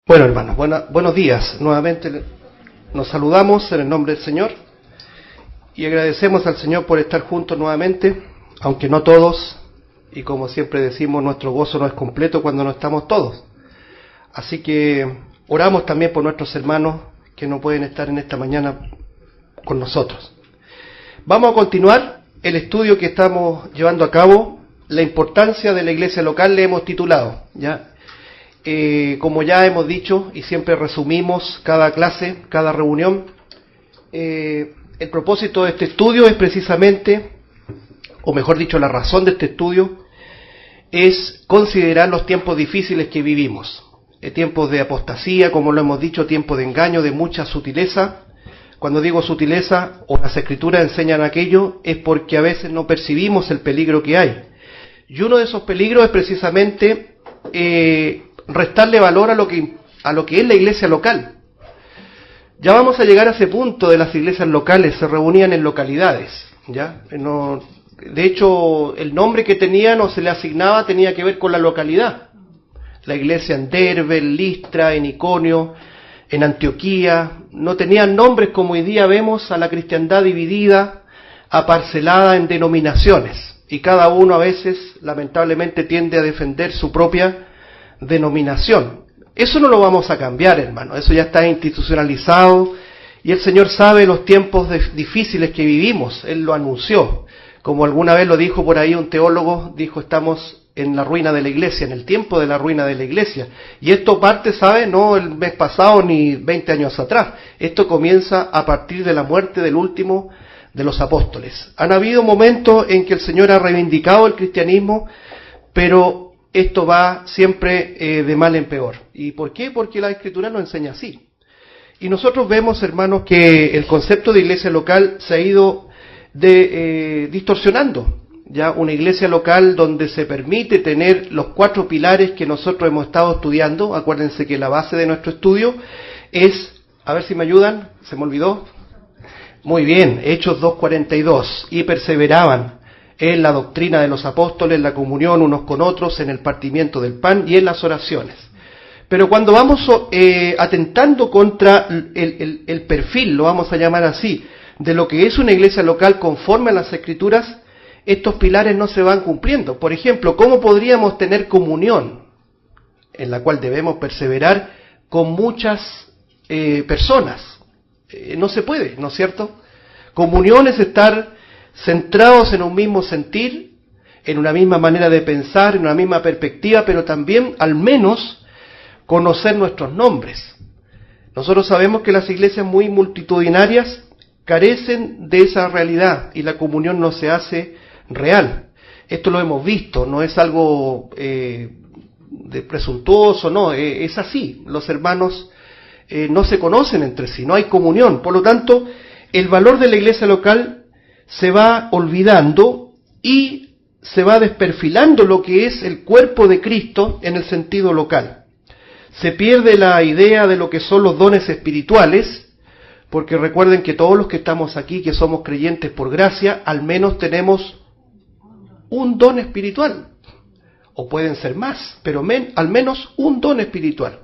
Bueno, hermanos, buenos días. Nuevamente nos saludamos en el nombre del Señor y agradecemos al Señor por estar juntos nuevamente, aunque no todos, y como siempre decimos, nuestro gozo no es completo cuando no estamos todos. Así que oramos también por nuestros hermanos que no pueden estar en esta mañana con nosotros. Vamos a continuar el estudio que estamos llevando a cabo, la importancia de la iglesia local, le hemos titulado, ¿ya? Como ya hemos dicho y siempre resumimos cada clase, cada reunión, el propósito de este estudio es precisamente, o mejor dicho, la razón de este estudio, es considerar los tiempos difíciles que vivimos, tiempos de apostasía, como lo hemos dicho, tiempos de engaño, de mucha sutileza. Cuando digo sutileza, o las escrituras enseñan aquello, es porque a veces no percibimos el peligro que hay. Y uno de esos peligros es precisamente restarle valor a lo que es la iglesia local. Ya vamos a llegar a ese punto de las iglesias locales, se reunían en localidades, ¿ya? De hecho, el nombre que tenían o se le asignaba tenía que ver con la localidad. La iglesia en Derbe, en Listra, en Iconio, en Antioquía, no tenían nombres como hoy día vemos a la cristiandad dividida, aparcelada en denominaciones, y cada uno a veces, lamentablemente, tiende a defender su propia denominación. Eso no lo vamos a cambiar, hermano, eso ya está institucionalizado y el Señor sabe los tiempos difíciles que vivimos, Él lo anunció, como alguna vez lo dijo por ahí un teólogo, dijo estamos en la ruina de la iglesia, en el tiempo de la ruina de la iglesia, y esto parte, ¿sabe? No el mes pasado ni 20 años atrás, esto comienza a partir de la muerte del último de los apóstoles. Han habido momentos en que el Señor ha reivindicado el cristianismo, pero esto va siempre de mal en peor. ¿Y por qué? Porque la Escritura nos enseña así. Y nosotros vemos, hermanos, que el concepto de iglesia local se ha ido distorsionando. Ya una iglesia local donde se permite tener los 4 pilares que nosotros hemos estado estudiando. Acuérdense que la base de nuestro estudio es, a ver si me ayudan, se me olvidó. Muy bien, Hechos 2:42, y perseveraban en la doctrina de los apóstoles, en la comunión unos con otros, en el partimiento del pan y en las oraciones. Pero cuando vamos atentando contra el perfil, lo vamos a llamar así, de lo que es una iglesia local conforme a las Escrituras, estos pilares no se van cumpliendo. Por ejemplo, ¿cómo podríamos tener comunión, en la cual debemos perseverar, con muchas personas? No se puede, ¿no es cierto? Comunión es estar centrados en un mismo sentir, en una misma manera de pensar, en una misma perspectiva, pero también, al menos, conocer nuestros nombres. Nosotros sabemos que las iglesias muy multitudinarias carecen de esa realidad y la comunión no se hace real. Esto lo hemos visto, no es algo de presuntuoso, no, es así. Los hermanos no se conocen entre sí, no hay comunión. Por lo tanto, el valor de la iglesia local se va olvidando y se va desperfilando lo que es el cuerpo de Cristo en el sentido local. Se pierde la idea de lo que son los dones espirituales, porque recuerden que todos los que estamos aquí, que somos creyentes por gracia, al menos tenemos un don espiritual, o pueden ser más, pero al menos un don espiritual.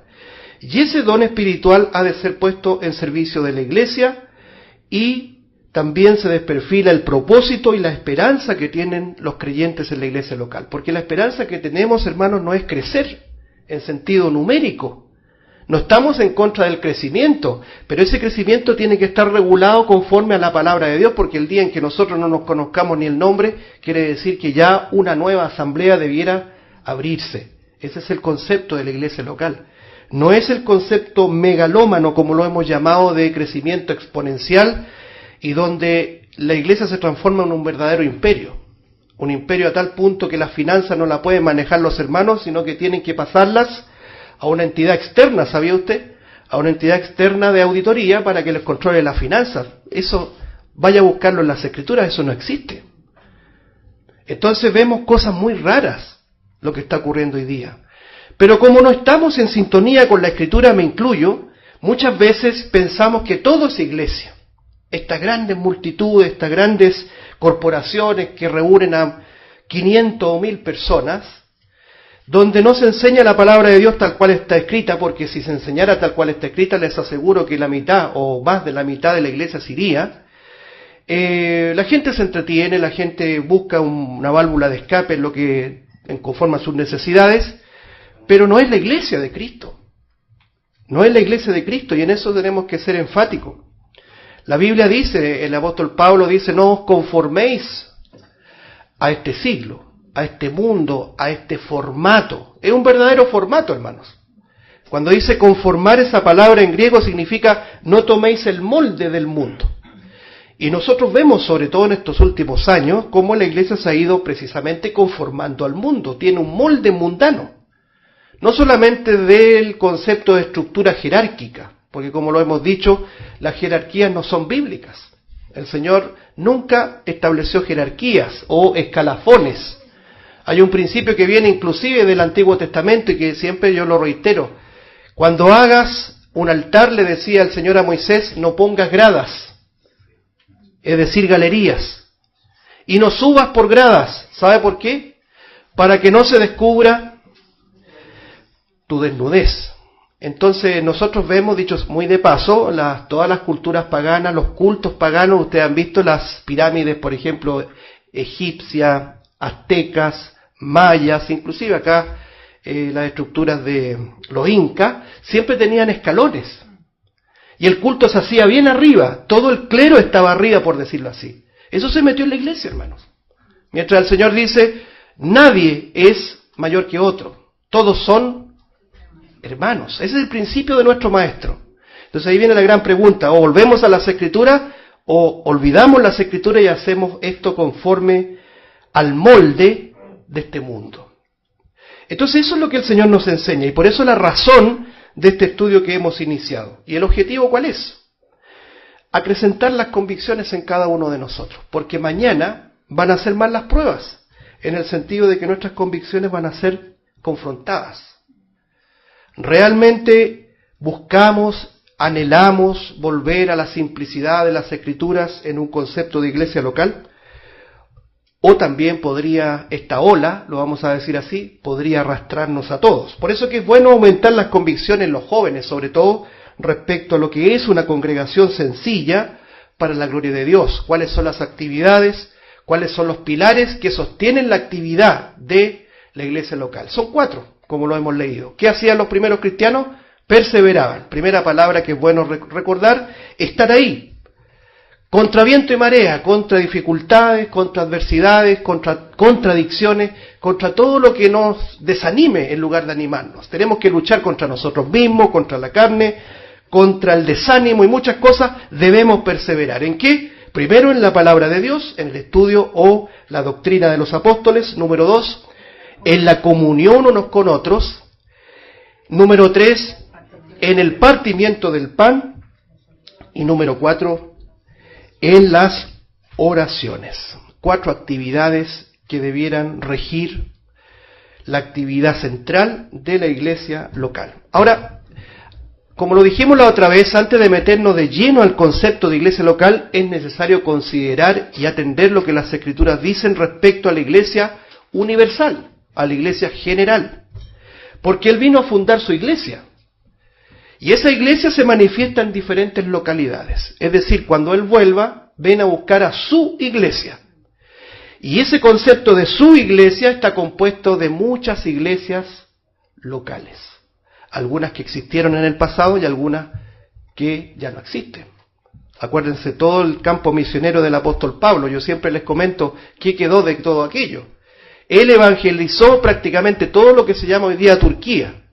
Y ese don espiritual ha de ser puesto en servicio de la iglesia y también se desperfila el propósito y la esperanza que tienen los creyentes en la iglesia local. Porque la esperanza que tenemos, hermanos, no es crecer en sentido numérico. No estamos en contra del crecimiento, pero ese crecimiento tiene que estar regulado conforme a la palabra de Dios, porque el día en que nosotros no nos conozcamos ni el nombre, quiere decir que ya una nueva asamblea debiera abrirse. Ese es el concepto de la iglesia local. No es el concepto megalómano, como lo hemos llamado, de crecimiento exponencial, y donde la iglesia se transforma en un verdadero imperio. Un imperio a tal punto que las finanzas no la pueden manejar los hermanos, sino que tienen que pasarlas a una entidad externa, ¿sabía usted? A una entidad externa de auditoría para que les controle las finanzas. Eso, vaya a buscarlo en las Escrituras, eso no existe. Entonces vemos cosas muy raras, lo que está ocurriendo hoy día. Pero como no estamos en sintonía con la Escritura, me incluyo, muchas veces pensamos que todo es iglesia. Estas grandes multitudes, estas grandes corporaciones que reúnen a 500 o 1000 personas, donde no se enseña la palabra de Dios tal cual está escrita, porque si se enseñara tal cual está escrita, les aseguro que la mitad o más de la mitad de la iglesia se iría. La gente se entretiene, la gente busca una válvula de escape en lo que conforme a sus necesidades, pero no es la iglesia de Cristo. No es la iglesia de Cristo, y en eso tenemos que ser enfáticos. La Biblia dice, el apóstol Pablo dice, no os conforméis a este siglo, a este mundo, a este formato. Es un verdadero formato, hermanos. Cuando dice conformar, esa palabra en griego significa no toméis el molde del mundo. Y nosotros vemos, sobre todo en estos últimos años, cómo la iglesia se ha ido precisamente conformando al mundo. Tiene un molde mundano. No solamente del concepto de estructura jerárquica, porque como lo hemos dicho, las jerarquías no son bíblicas. El Señor nunca estableció jerarquías o escalafones. Hay un principio que viene inclusive del Antiguo Testamento y que siempre yo lo reitero. Cuando hagas un altar, le decía el Señor a Moisés, no pongas gradas, es decir, galerías, y no subas por gradas. ¿Sabe por qué? Para que no se descubra tu desnudez. Entonces nosotros vemos, dicho muy de paso, todas las culturas paganas, los cultos paganos. Ustedes han visto las pirámides, por ejemplo, egipcias, aztecas, mayas, inclusive acá las estructuras de los incas, siempre tenían escalones. Y el culto se hacía bien arriba, todo el clero estaba arriba, por decirlo así. Eso se metió en la iglesia, hermanos. Mientras el Señor dice, nadie es mayor que otro, todos son hermanos. Ese es el principio de nuestro Maestro. Entonces ahí viene la gran pregunta, o volvemos a las Escrituras, o olvidamos las Escrituras y hacemos esto conforme al molde de este mundo. Entonces eso es lo que el Señor nos enseña, y por eso la razón de este estudio que hemos iniciado. ¿Y el objetivo cuál es? Acrecentar las convicciones en cada uno de nosotros, porque mañana van a ser más las pruebas, en el sentido de que nuestras convicciones van a ser confrontadas. Realmente buscamos, anhelamos volver a la simplicidad de las Escrituras en un concepto de iglesia local, o también podría, esta ola, lo vamos a decir así, podría arrastrarnos a todos. Por eso que es bueno aumentar las convicciones en los jóvenes, sobre todo respecto a lo que es una congregación sencilla para la gloria de Dios. Cuáles son las actividades, cuáles son los pilares que sostienen la actividad de la iglesia local. Son 4, como lo hemos leído. ¿Qué hacían los primeros cristianos? Perseveraban. Primera palabra que es bueno recordar, estar ahí. Contra viento y marea, contra dificultades, contra adversidades, contra contradicciones, contra todo lo que nos desanime en lugar de animarnos. Tenemos que luchar contra nosotros mismos, contra la carne, contra el desánimo y muchas cosas. Debemos perseverar. ¿En qué? Primero en la palabra de Dios, en el estudio o la doctrina de los apóstoles. Número 2, en la comunión unos con otros. Número 3, en el partimiento del pan. Y número 4, en las oraciones. 4 actividades que debieran regir la actividad central de la iglesia local. Ahora, como lo dijimos la otra vez, antes de meternos de lleno al concepto de iglesia local, es necesario considerar y atender lo que las Escrituras dicen respecto a la iglesia universal, a la iglesia general. Porque Él vino a fundar su iglesia. Y esa iglesia se manifiesta en diferentes localidades. Es decir, cuando Él vuelva, ven a buscar a su iglesia. Y ese concepto de su iglesia está compuesto de muchas iglesias locales. Algunas que existieron en el pasado y algunas que ya no existen. Acuérdense todo el campo misionero del apóstol Pablo. Yo siempre les comento qué quedó de todo aquello. Él evangelizó prácticamente todo lo que se llama hoy día Turquía.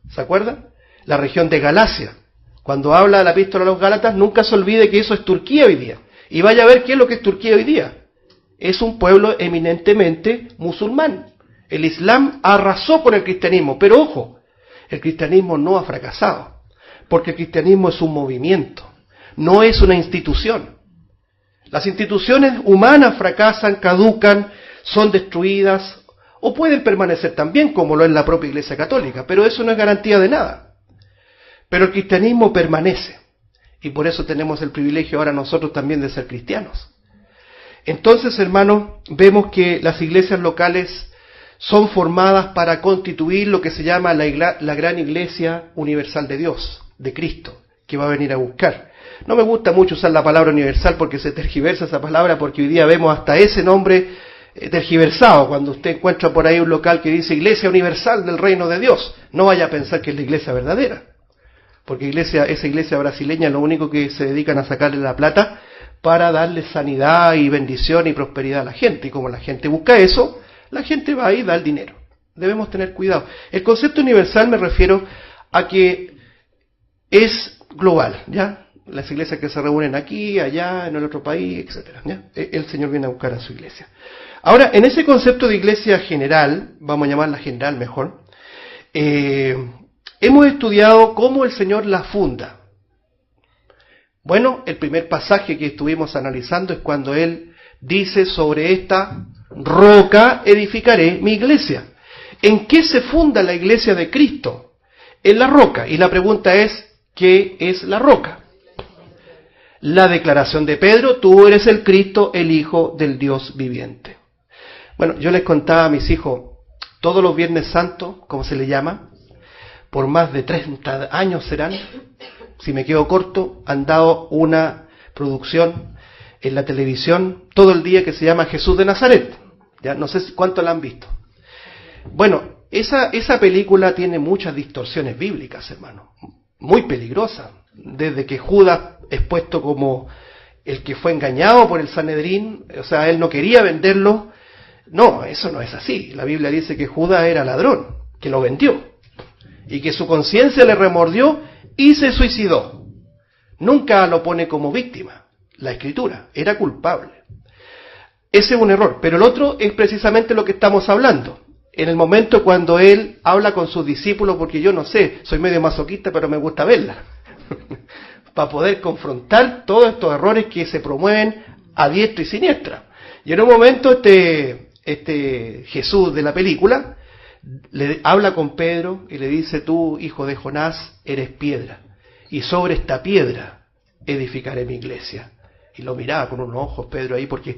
¿Se acuerdan? La región de Galacia. Cuando habla de la epístola a los Gálatas, nunca se olvide que eso es Turquía hoy día. Y vaya a ver qué es lo que es Turquía hoy día. Es un pueblo eminentemente musulmán. El Islam arrasó con el cristianismo, pero ojo, el cristianismo no ha fracasado, porque el cristianismo es un movimiento, no es una institución. Las instituciones humanas fracasan, caducan, son destruidas, o pueden permanecer también, como lo es la propia Iglesia Católica, pero eso no es garantía de nada. Pero el cristianismo permanece, y por eso tenemos el privilegio ahora nosotros también de ser cristianos. Entonces, hermanos, vemos que las iglesias locales son formadas para constituir lo que se llama la gran iglesia universal de Dios, de Cristo, que va a venir a buscar. No me gusta mucho usar la palabra universal porque se tergiversa esa palabra, porque hoy día vemos hasta ese nombre tergiversado. Cuando usted encuentra por ahí un local que dice Iglesia Universal del Reino de Dios, no vaya a pensar que es la iglesia verdadera, porque esa iglesia brasileña lo único que se dedican a sacarle la plata para darle sanidad y bendición y prosperidad a la gente, y como la gente busca eso, la gente va ahí y da el dinero. Debemos tener cuidado. El concepto universal me refiero a que es global, ¿ya? Las iglesias que se reúnen aquí, allá, en el otro país, etcétera, ¿ya? El Señor viene a buscar a su iglesia. Ahora, en ese concepto de iglesia general, vamos a llamarla general mejor, hemos estudiado cómo el Señor la funda. Bueno, el primer pasaje que estuvimos analizando es cuando Él dice: sobre esta roca edificaré mi iglesia. ¿En qué se funda la iglesia de Cristo? En la roca. Y la pregunta es, ¿qué es la roca? La declaración de Pedro: tú eres el Cristo, el Hijo del Dios viviente. Bueno, yo les contaba a mis hijos, todos los Viernes Santos, como se le llama, por más de 30 años serán, si me quedo corto, han dado una producción en la televisión todo el día que se llama Jesús de Nazaret. Ya no sé cuánto la han visto. Bueno, esa película tiene muchas distorsiones bíblicas, hermano, muy peligrosas. Desde que Judas es puesto como el que fue engañado por el Sanedrín, o sea, él no quería venderlo. No, eso no es así. La Biblia dice que Judas era ladrón, que lo vendió, y que su conciencia le remordió y se suicidó. Nunca lo pone como víctima. La Escritura era culpable. Ese es un error. Pero el otro es precisamente lo que estamos hablando. En el momento cuando él habla con sus discípulos, porque yo no sé, soy medio masoquista, pero me gusta verla, para poder confrontar todos estos errores que se promueven a diestra y siniestra. Y en un momento este Jesús de la película le habla con Pedro y le dice: tú, hijo de Jonás, eres piedra, y sobre esta piedra edificaré mi iglesia. Y lo miraba con unos ojos Pedro ahí, porque,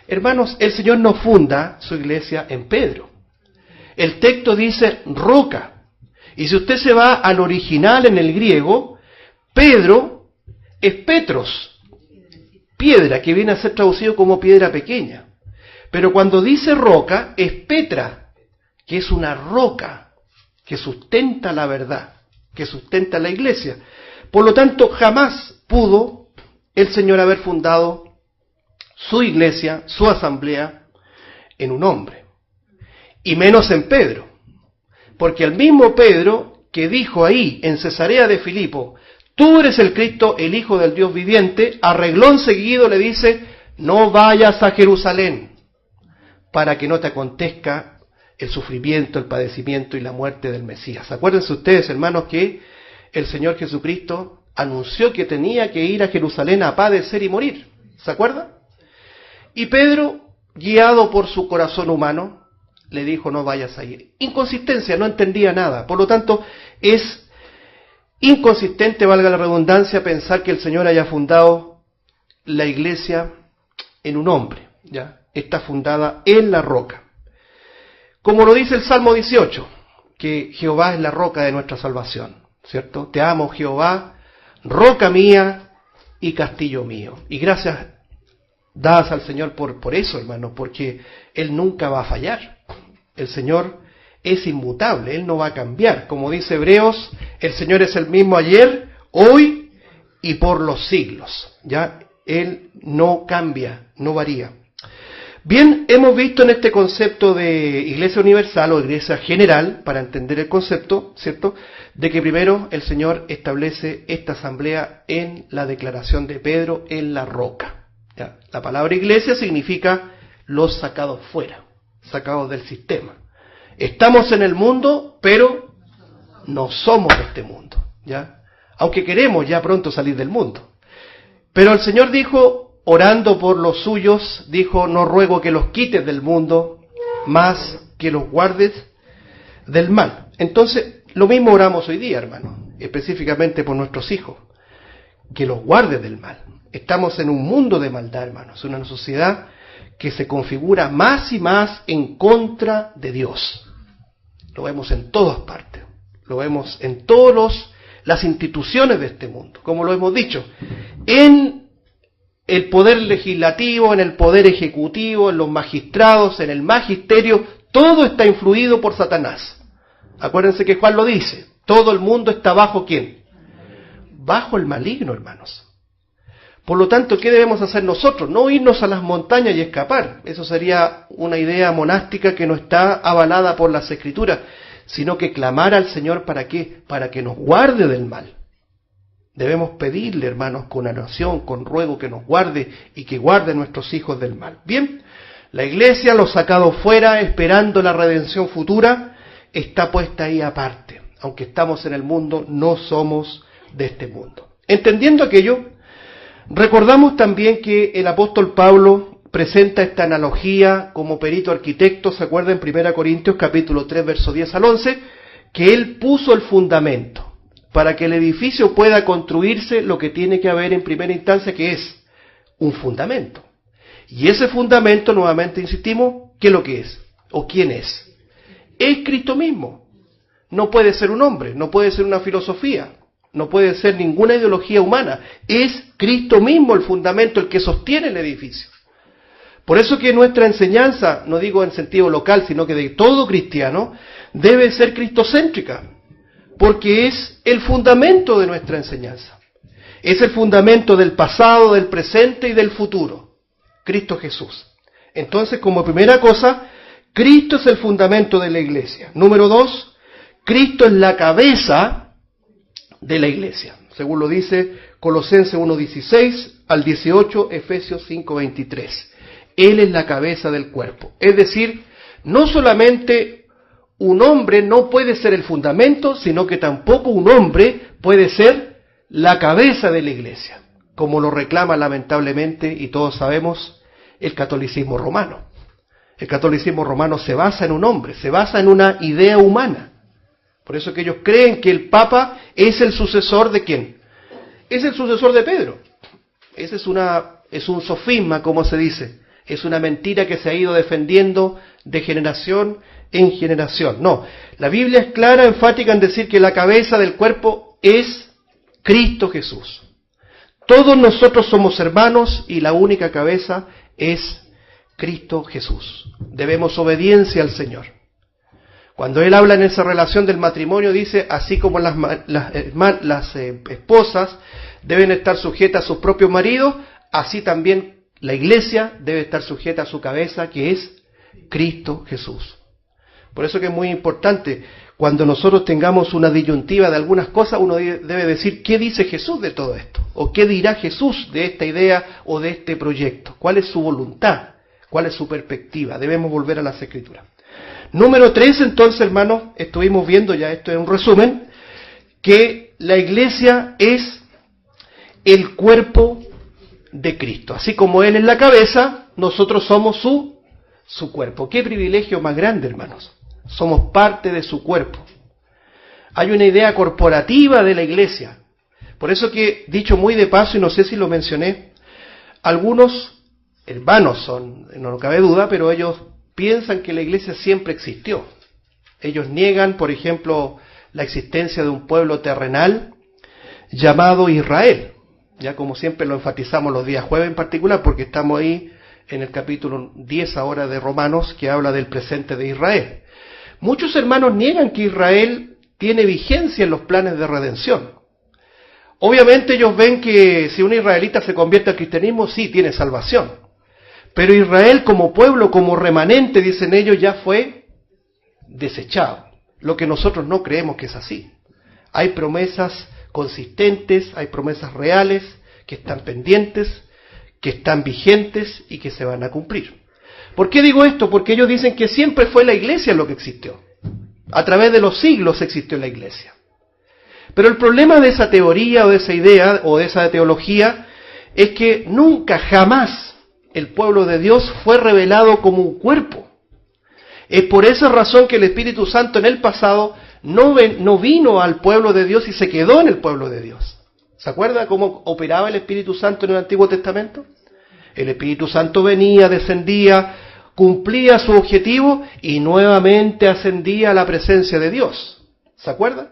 hermanos, el Señor no funda su iglesia en Pedro. El texto dice roca. Y si usted se va al original en el griego, Pedro es Petros, piedra, que viene a ser traducido como piedra pequeña. Pero cuando dice roca, es Petra, que es una roca que sustenta la verdad, que sustenta la iglesia. Por lo tanto, jamás pudo el Señor haber fundado su iglesia, su asamblea, en un hombre. Y menos en Pedro. Porque el mismo Pedro que dijo ahí en Cesarea de Filipo: tú eres el Cristo, el Hijo del Dios viviente, a reglón seguido le dice: no vayas a Jerusalén para que no te acontezca el sufrimiento, el padecimiento y la muerte del Mesías. Acuérdense ustedes, hermanos, que el Señor Jesucristo anunció que tenía que ir a Jerusalén a padecer y morir. ¿Se acuerdan? Y Pedro, guiado por su corazón humano, le dijo: no vayas a ir. Inconsistencia, no entendía nada. Por lo tanto, es inconsistente, valga la redundancia, pensar que el Señor haya fundado la iglesia en un hombre. ¿Ya? Está fundada en la roca. Como lo dice el Salmo 18, que Jehová es la roca de nuestra salvación, ¿cierto? Te amo, Jehová, roca mía y castillo mío. Y gracias dadas al Señor por eso, hermano, porque Él nunca va a fallar. El Señor es inmutable, Él no va a cambiar. Como dice Hebreos, el Señor es el mismo ayer, hoy y por los siglos. ¿Ya? Él no cambia, no varía. Bien, hemos visto en este concepto de iglesia universal o iglesia general, para entender el concepto, ¿cierto?, de que primero el Señor establece esta asamblea en la declaración de Pedro en la roca. ¿Ya? La palabra iglesia significa los sacados fuera, sacados del sistema. Estamos en el mundo, pero no somos de este mundo, ¿ya? Aunque queremos ya pronto salir del mundo. Pero el Señor dijo, orando por los suyos, dijo: no ruego que los quites del mundo, más que los guardes del mal. Entonces, lo mismo oramos hoy día, hermano, específicamente por nuestros hijos, que los guardes del mal. Estamos en un mundo de maldad, hermanos, en una sociedad que se configura más y más en contra de Dios. Lo vemos en todas partes, lo vemos en todas las instituciones de este mundo, como lo hemos dicho, en el poder legislativo, en el poder ejecutivo, en los magistrados, en el magisterio, todo está influido por Satanás. Acuérdense que Juan lo dice, todo el mundo está bajo ¿quién? Bajo el maligno, hermanos. Por lo tanto, ¿qué debemos hacer nosotros? No irnos a las montañas y escapar. Eso sería una idea monástica que no está avalada por las Escrituras, sino que clamar al Señor, ¿para qué? Para que nos guarde del mal. Debemos pedirle, hermanos, con oración, con ruego, que nos guarde y que guarde a nuestros hijos del mal. Bien, la iglesia, lo sacado fuera, esperando la redención futura, está puesta ahí aparte. Aunque estamos en el mundo, no somos de este mundo. Entendiendo aquello, recordamos también que el apóstol Pablo presenta esta analogía como perito arquitecto, ¿se acuerdan? En 1 Corintios capítulo 3, verso 10 al 11, que él puso el fundamento para que el edificio pueda construirse. Lo que tiene que haber en primera instancia, que es un fundamento. Y ese fundamento, nuevamente insistimos, ¿qué es lo que es? ¿O quién es? Es Cristo mismo. No puede ser un hombre, no puede ser una filosofía, no puede ser ninguna ideología humana. Es Cristo mismo el fundamento, el que sostiene el edificio. Por eso que nuestra enseñanza, no digo en sentido local, sino que de todo cristiano, debe ser cristocéntrica, porque es el fundamento de nuestra enseñanza. Es el fundamento del pasado, del presente y del futuro. Cristo Jesús. Entonces, como primera cosa, Cristo es el fundamento de la iglesia. Número 2, Cristo es la cabeza de la iglesia, según lo dice Colosenses 1:16 al 18, Efesios 5:23. Él es la cabeza del cuerpo. Es decir, no solamente un hombre no puede ser el fundamento, sino que tampoco un hombre puede ser la cabeza de la iglesia, como lo reclama lamentablemente, y todos sabemos, el catolicismo romano. El catolicismo romano se basa en un hombre, se basa en una idea humana. Por eso que ellos creen que el Papa es el sucesor de ¿quién? Es el sucesor de Pedro. Ese es un sofisma, como se dice. Es una mentira que se ha ido defendiendo de generación en generación. No, la Biblia es clara, enfática en decir que la cabeza del cuerpo es Cristo Jesús. Todos nosotros somos hermanos y la única cabeza es Cristo Jesús. Debemos obediencia al Señor. Cuando Él habla en esa relación del matrimonio, dice, así como las esposas deben estar sujetas a sus propios maridos, así también la iglesia debe estar sujeta a su cabeza, que es Cristo Jesús. Por eso que es muy importante, cuando nosotros tengamos una disyuntiva de algunas cosas, uno debe decir, ¿qué dice Jesús de todo esto? ¿O qué dirá Jesús de esta idea o de este proyecto? ¿Cuál es su voluntad? ¿Cuál es su perspectiva? Debemos volver a las Escrituras. Número 3, entonces, hermanos, estuvimos viendo, ya esto es un resumen, que la iglesia es el cuerpo de Cristo. Así como Él es la cabeza, nosotros somos su cuerpo. Qué privilegio más grande, hermanos. Somos parte de su cuerpo. Hay una idea corporativa de la iglesia. Por eso que, dicho muy de paso, y no sé si lo mencioné, algunos hermanos son, no cabe duda, pero ellos piensan que la iglesia siempre existió. Ellos niegan, por ejemplo, la existencia de un pueblo terrenal llamado Israel. Ya como siempre lo enfatizamos los días jueves en particular, porque estamos ahí en el capítulo 10 ahora de Romanos, que habla del presente de Israel. Muchos hermanos niegan que Israel tiene vigencia en los planes de redención. Obviamente ellos ven que si un israelita se convierte al cristianismo, sí tiene salvación. Pero Israel como pueblo, como remanente, dicen ellos, ya fue desechado. Lo que nosotros no creemos que es así. Hay promesas consistentes, hay promesas reales que están pendientes, que están vigentes y que se van a cumplir. ¿Por qué digo esto? Porque ellos dicen que siempre fue la iglesia lo que existió. A través de los siglos existió la iglesia. Pero el problema de esa teoría o de esa idea o de esa teología es que nunca, jamás el pueblo de Dios fue revelado como un cuerpo. Es por esa razón que el Espíritu Santo en el pasado no vino al pueblo de Dios y se quedó en el pueblo de Dios. ¿Se acuerda cómo operaba el Espíritu Santo en el Antiguo Testamento? El Espíritu Santo venía, descendía, cumplía su objetivo y nuevamente ascendía a la presencia de Dios. ¿Se acuerdan?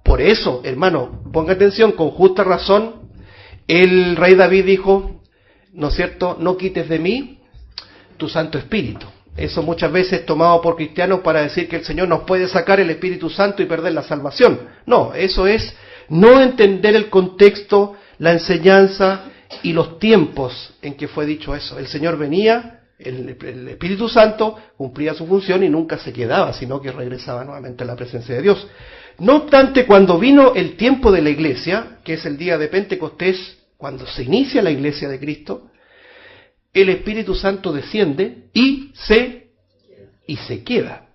Por eso, hermano, ponga atención, con justa razón, el rey David dijo, ¿no es cierto?, no quites de mí tu Santo Espíritu. Eso muchas veces es tomado por cristianos para decir que el Señor nos puede sacar el Espíritu Santo y perder la salvación. No, eso es no entender el contexto, la enseñanza y los tiempos en que fue dicho eso. El Señor venía, el Espíritu Santo cumplía su función y nunca se quedaba, sino que regresaba nuevamente a la presencia de Dios. No obstante, cuando vino el tiempo de la iglesia, que es el día de Pentecostés, cuando se inicia la iglesia de Cristo, el Espíritu Santo desciende y se queda.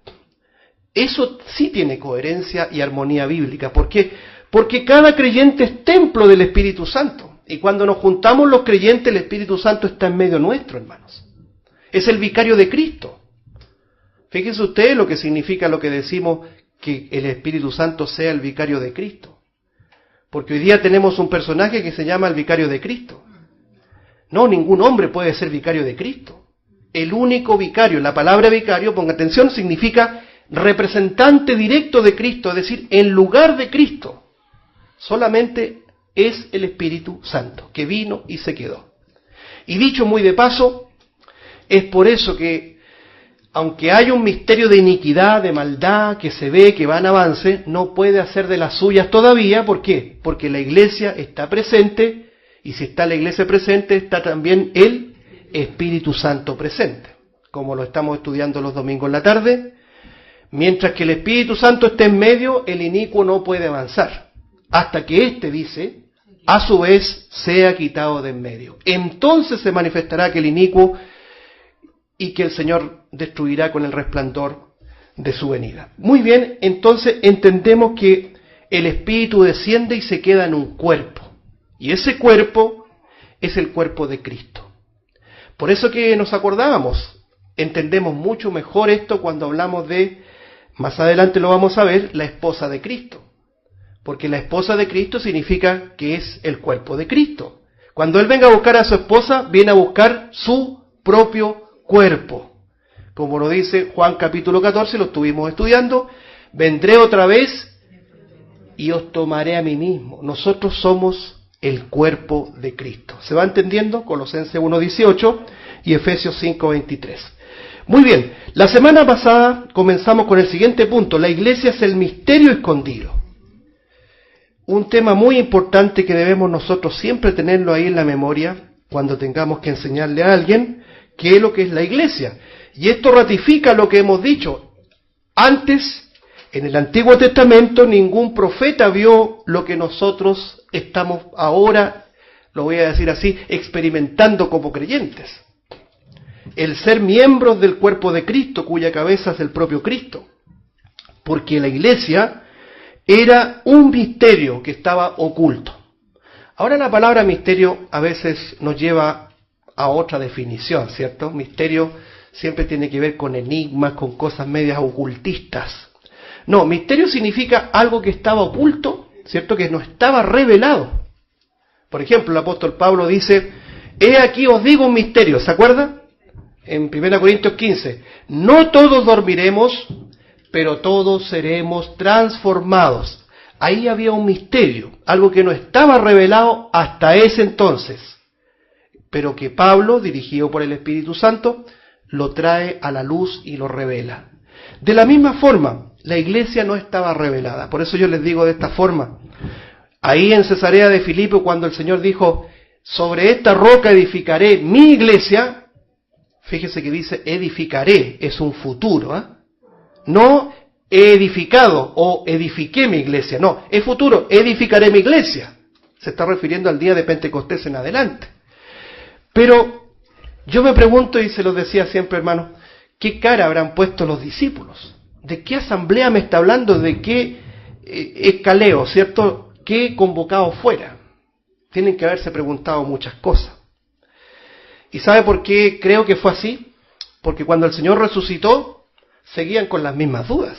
Eso sí tiene coherencia y armonía bíblica. ¿Por qué? Porque cada creyente es templo del Espíritu Santo. Y cuando nos juntamos los creyentes, el Espíritu Santo está en medio nuestro, hermanos. Es el vicario de Cristo. Fíjense ustedes lo que significa lo que decimos que el Espíritu Santo sea el vicario de Cristo. Porque hoy día tenemos un personaje que se llama el vicario de Cristo. No, ningún hombre puede ser vicario de Cristo. El único vicario, la palabra vicario, ponga atención, significa representante directo de Cristo, es decir, en lugar de Cristo. Solamente es el Espíritu Santo, que vino y se quedó. Y dicho muy de paso, es por eso que, aunque hay un misterio de iniquidad, de maldad, que se ve que va en avance, no puede hacer de las suyas todavía. ¿Por qué? Porque la iglesia está presente, y si está la iglesia presente, está también el Espíritu Santo presente, como lo estamos estudiando los domingos en la tarde. Mientras que el Espíritu Santo esté en medio, el inicuo no puede avanzar, hasta que éste, dice, a su vez, sea quitado de en medio. Entonces se manifestará que el inicuo y que el Señor destruirá con el resplandor de su venida. Muy bien, entonces entendemos que el Espíritu desciende y se queda en un cuerpo. Y ese cuerpo es el cuerpo de Cristo. Por eso que nos acordábamos, entendemos mucho mejor esto cuando hablamos de, más adelante lo vamos a ver, la esposa de Cristo. Porque la esposa de Cristo significa que es el cuerpo de Cristo. Cuando Él venga a buscar a su esposa, viene a buscar su propio cuerpo. Como lo dice Juan capítulo 14, lo estuvimos estudiando, vendré otra vez y os tomaré a mí mismo. Nosotros somos el cuerpo de Cristo. ¿Se va entendiendo? Colosenses 1:18 y Efesios 5:23. Muy bien, la semana pasada comenzamos con el siguiente punto. La iglesia es el misterio escondido. Un tema muy importante que debemos nosotros siempre tenerlo ahí en la memoria cuando tengamos que enseñarle a alguien qué es lo que es la iglesia. Y esto ratifica lo que hemos dicho. Antes, en el Antiguo Testamento, ningún profeta vio lo que nosotros estamos ahora, lo voy a decir así, experimentando como creyentes. El ser miembros del cuerpo de Cristo, cuya cabeza es el propio Cristo. Porque la iglesia era un misterio que estaba oculto. Ahora la palabra misterio a veces nos lleva a otra definición, ¿cierto? Misterio siempre tiene que ver con enigmas, con cosas medias ocultistas. No, misterio significa algo que estaba oculto, ¿cierto? Que no estaba revelado. Por ejemplo, el apóstol Pablo dice, he aquí os digo un misterio, ¿se acuerda? En 1 Corintios 15, no todos dormiremos, pero todos seremos transformados. Ahí había un misterio, algo que no estaba revelado hasta ese entonces, pero que Pablo, dirigido por el Espíritu Santo, lo trae a la luz y lo revela. De la misma forma, la iglesia no estaba revelada. Por eso yo les digo de esta forma. Ahí en Cesarea de Filipo, cuando el Señor dijo, sobre esta roca edificaré mi iglesia, fíjese que dice edificaré, es un futuro, ¿eh? No he edificado o edifiqué mi iglesia, no, es futuro, edificaré mi iglesia. Se está refiriendo al día de Pentecostés en adelante. Pero yo me pregunto, y se los decía siempre, hermano, ¿qué cara habrán puesto los discípulos? ¿De qué asamblea me está hablando? ¿De qué escaleo, cierto? ¿Qué convocado fuera? Tienen que haberse preguntado muchas cosas. ¿Y sabe por qué creo que fue así? Porque cuando el Señor resucitó, seguían con las mismas dudas.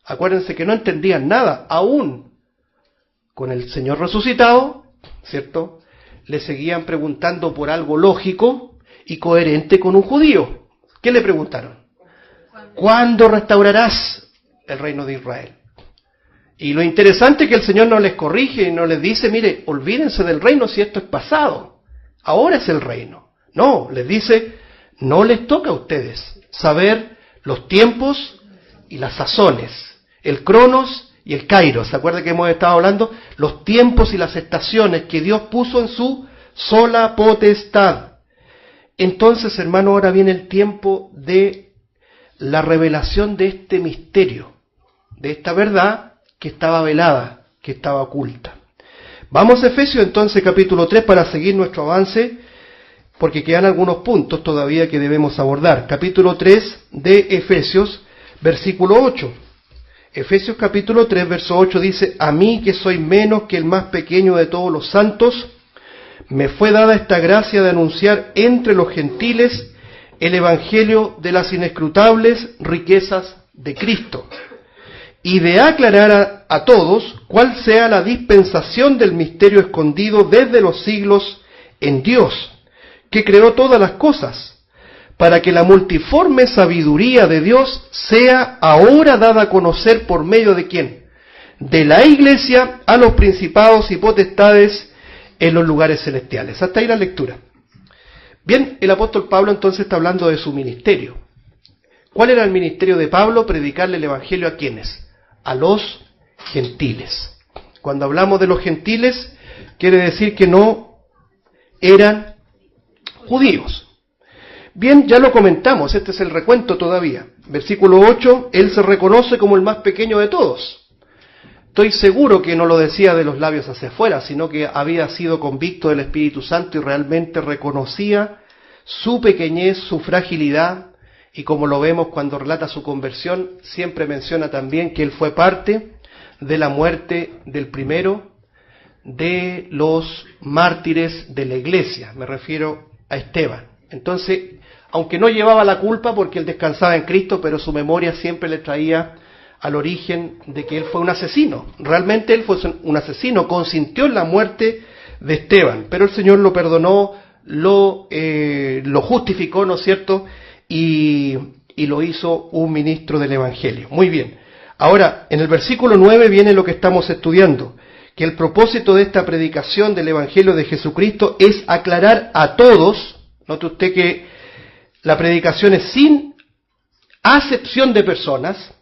Acuérdense que no entendían nada, aún con el Señor resucitado, ¿cierto? le seguían preguntando por algo lógico y coherente con un judío. ¿Qué le preguntaron? ¿Cuándo restaurarás el reino de Israel? Y lo interesante es que el Señor no les corrige y no les dice, mire, olvídense del reino si esto es pasado, ahora es el reino. No, les dice, no les toca a ustedes saber los tiempos y las sazones, el cronos y el kairos. ¿Se acuerdan que hemos estado hablando? Los tiempos y las estaciones que Dios puso en su sola potestad. Entonces, hermano, ahora viene el tiempo de la revelación de este misterio, de esta verdad que estaba velada, que estaba oculta. Vamos a Efesios entonces capítulo 3 para seguir nuestro avance, porque quedan algunos puntos todavía que debemos abordar. Capítulo 3 de Efesios, versículo 8. Efesios capítulo 3, verso 8 dice, a mí que soy menos que el más pequeño de todos los santos, me fue dada esta gracia de anunciar entre los gentiles el evangelio de las inescrutables riquezas de Cristo, y de aclarar a todos cuál sea la dispensación del misterio escondido desde los siglos en Dios, que creó todas las cosas, para que la multiforme sabiduría de Dios sea ahora dada a conocer por medio de ¿quién? De la Iglesia a los principados y potestades en los lugares celestiales. Hasta ahí la lectura. Bien, el apóstol Pablo entonces está hablando de su ministerio. ¿Cuál era el ministerio de Pablo? Predicarle el evangelio a ¿quiénes? A los gentiles. Cuando hablamos de los gentiles, quiere decir que no eran judíos. Bien, ya lo comentamos, este es el recuento todavía. Versículo 8, él se reconoce como el más pequeño de todos. Estoy seguro que no lo decía de los labios hacia afuera, sino que había sido convicto del Espíritu Santo y realmente reconocía su pequeñez, su fragilidad, y como lo vemos cuando relata su conversión, siempre menciona también que él fue parte de la muerte del primero de los mártires de la iglesia, me refiero a Esteban. Entonces, aunque no llevaba la culpa porque él descansaba en Cristo, pero su memoria siempre le traía al origen de que él fue un asesino. Realmente él fue un asesino, consintió en la muerte de Esteban, pero el Señor lo perdonó, lo justificó, ¿no es cierto?, y lo hizo un ministro del Evangelio. Muy bien. Ahora, en el versículo 9 viene lo que estamos estudiando, que el propósito de esta predicación del Evangelio de Jesucristo es aclarar a todos. Note usted que la predicación es sin acepción de personas,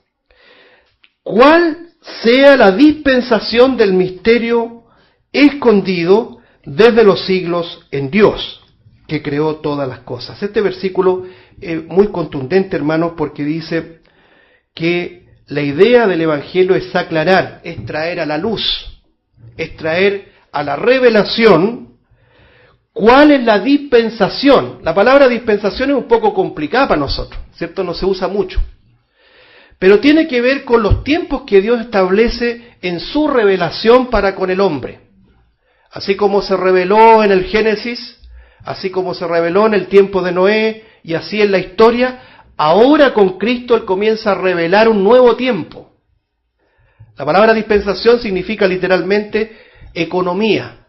cuál sea la dispensación del misterio escondido desde los siglos en Dios, que creó todas las cosas. Este versículo es muy contundente, hermanos, porque dice que la idea del Evangelio es aclarar, es traer a la luz, es traer a la revelación cuál es la dispensación. La palabra dispensación es un poco complicada para nosotros, ¿cierto? No se usa mucho. Pero tiene que ver con los tiempos que Dios establece en su revelación para con el hombre. Así como se reveló en el Génesis, así como se reveló en el tiempo de Noé, y así en la historia, ahora con Cristo Él comienza a revelar un nuevo tiempo. La palabra dispensación significa literalmente economía.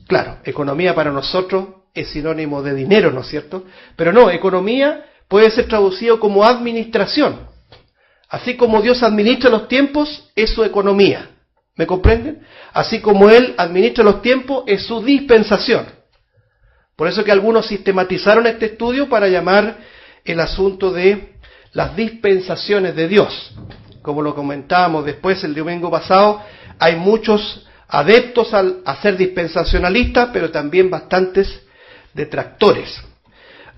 Claro, economía para nosotros es sinónimo de dinero, ¿no es cierto? Pero no, economía puede ser traducido como administración. Así como Dios administra los tiempos, es su economía. ¿Me comprenden? Así como Él administra los tiempos, es su dispensación. Por eso que algunos sistematizaron este estudio para llamar el asunto de las dispensaciones de Dios. Como lo comentábamos después el domingo pasado, hay muchos adeptos a ser dispensacionalistas, pero también bastantes detractores.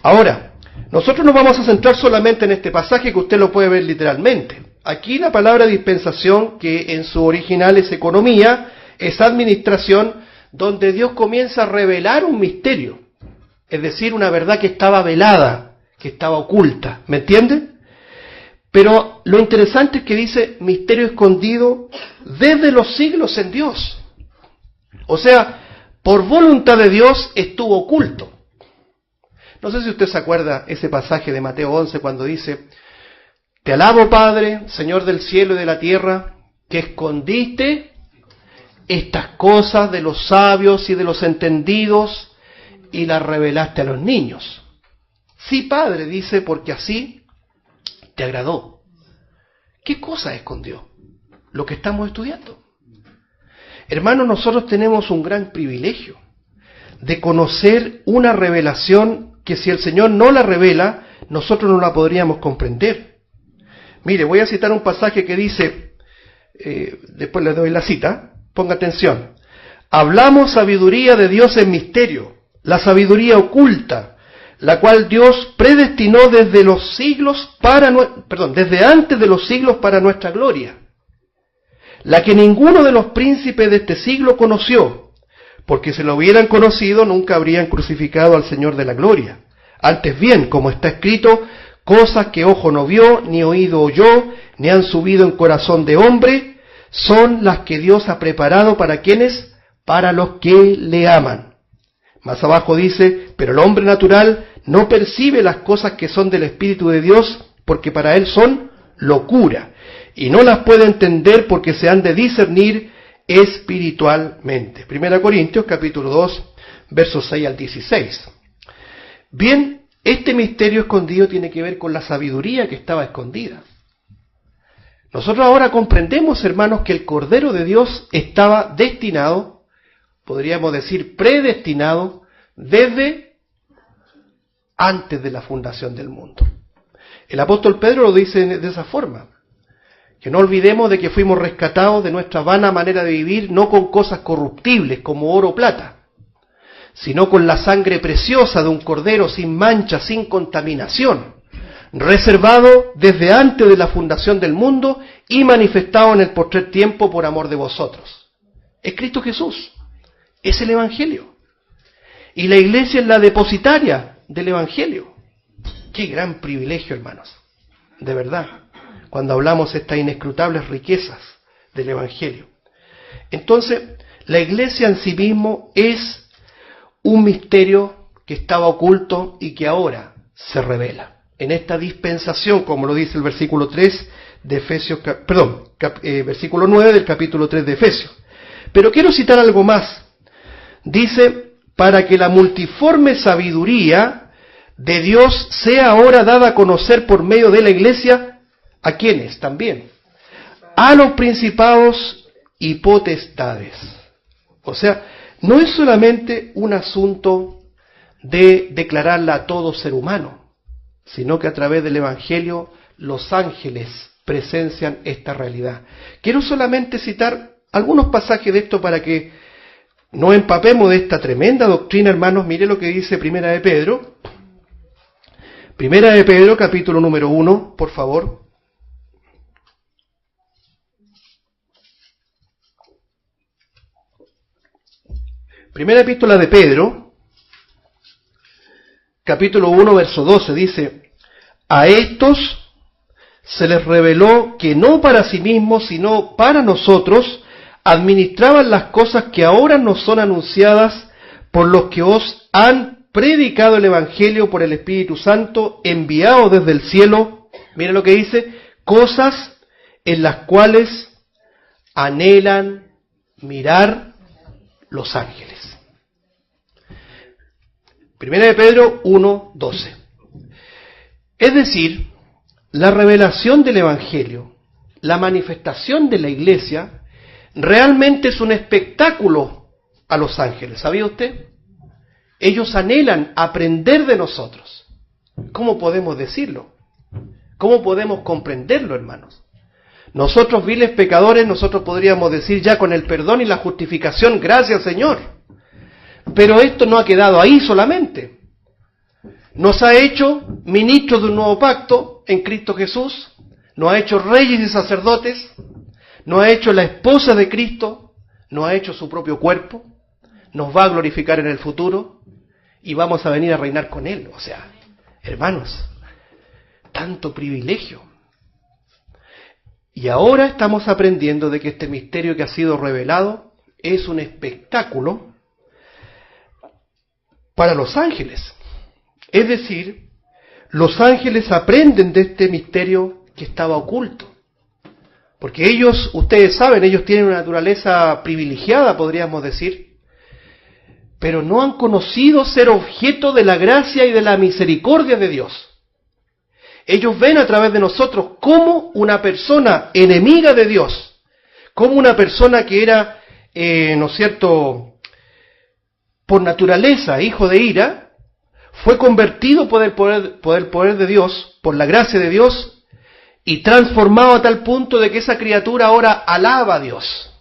Ahora, nosotros nos vamos a centrar solamente en este pasaje que usted lo puede ver literalmente. Aquí la palabra dispensación, que en su original es economía, es administración, donde Dios comienza a revelar un misterio. Es decir, una verdad que estaba velada, que estaba oculta. ¿Me entienden? Pero lo interesante es que dice misterio escondido desde los siglos en Dios. O sea, por voluntad de Dios estuvo oculto. No sé si usted se acuerda ese pasaje de Mateo 11 cuando dice: Te alabo, Padre, Señor del cielo y de la tierra, que escondiste estas cosas de los sabios y de los entendidos y las revelaste a los niños. Sí, Padre, dice, porque así te agradó. ¿Qué cosa escondió? Lo que estamos estudiando. Hermanos, nosotros tenemos un gran privilegio de conocer una revelación que si el Señor no la revela, nosotros no la podríamos comprender. Mire, voy a citar un pasaje que dice, después le doy la cita, ponga atención. Hablamos sabiduría de Dios en misterio, la sabiduría oculta, la cual Dios predestinó desde los siglos desde antes de los siglos para nuestra gloria, la que ninguno de los príncipes de este siglo conoció, porque si lo hubieran conocido nunca habrían crucificado al Señor de la gloria. Antes bien, como está escrito, cosas que ojo no vio, ni oído oyó, ni han subido en corazón de hombre, son las que Dios ha preparado para quienes, para los que le aman. Más abajo dice, pero el hombre natural no percibe las cosas que son del Espíritu de Dios, porque para él son locura, y no las puede entender porque se han de discernir espiritualmente. 1 Corintios capítulo 2, versos 6 al 16. Bien, este misterio escondido tiene que ver con la sabiduría que estaba escondida. Nosotros ahora comprendemos, hermanos, que el Cordero de Dios estaba destinado, podríamos decir predestinado, desde antes de la fundación del mundo. El apóstol Pedro lo dice de esa forma, que no olvidemos de que fuimos rescatados de nuestra vana manera de vivir, no con cosas corruptibles como oro o plata, sino con la sangre preciosa de un cordero sin mancha, sin contaminación, reservado desde antes de la fundación del mundo y manifestado en el postrer tiempo por amor de vosotros. Es Cristo Jesús, es el Evangelio. Y la iglesia es la depositaria del Evangelio. Qué gran privilegio, hermanos, de verdad, cuando hablamos de estas inescrutables riquezas del Evangelio. Entonces, la iglesia en sí mismo es un misterio que estaba oculto y que ahora se revela. En esta dispensación, como lo dice el versículo 3 de Efesios, versículo 9 del capítulo 3 de Efesios. Pero quiero citar algo más. Dice, para que la multiforme sabiduría de Dios sea ahora dada a conocer por medio de la iglesia, ¿a quiénes? También. A los principados y potestades. O sea, no es solamente un asunto de declararla a todo ser humano, sino que a través del Evangelio los ángeles presencian esta realidad. Quiero solamente citar algunos pasajes de esto para que nos empapemos de esta tremenda doctrina, hermanos. Mire lo que dice Primera de Pedro. Primera de Pedro, capítulo número 1, por favor. Primera epístola de Pedro, capítulo 1, verso 12, dice, a estos se les reveló que no para sí mismos, sino para nosotros, administraban las cosas que ahora nos son anunciadas por los que os han predicado el Evangelio por el Espíritu Santo, enviado desde el cielo. Mira lo que dice, cosas en las cuales anhelan mirar los ángeles. Primera de Pedro 1, 12. Es decir, la revelación del Evangelio, la manifestación de la iglesia, realmente es un espectáculo a los ángeles. ¿Sabía usted? Ellos anhelan aprender de nosotros. ¿Cómo podemos decirlo? ¿Cómo podemos comprenderlo, hermanos? Nosotros, viles pecadores, nosotros podríamos decir ya con el perdón y la justificación, gracias Señor. Pero esto no ha quedado ahí solamente. Nos ha hecho ministros de un nuevo pacto en Cristo Jesús, nos ha hecho reyes y sacerdotes, nos ha hecho la esposa de Cristo, nos ha hecho su propio cuerpo, nos va a glorificar en el futuro y vamos a venir a reinar con Él. O sea, hermanos, tanto privilegio. Y ahora estamos aprendiendo de que este misterio que ha sido revelado es un espectáculo para los ángeles. Es decir, los ángeles aprenden de este misterio que estaba oculto. Porque ellos, ustedes saben, ellos tienen una naturaleza privilegiada, podríamos decir, pero no han conocido ser objeto de la gracia y de la misericordia de Dios. Ellos ven a través de nosotros como una persona enemiga de Dios, como una persona que era, ¿no es cierto?, por naturaleza hijo de ira, fue convertido por el poder de Dios, por la gracia de Dios, y transformado a tal punto de que esa criatura ahora alaba a Dios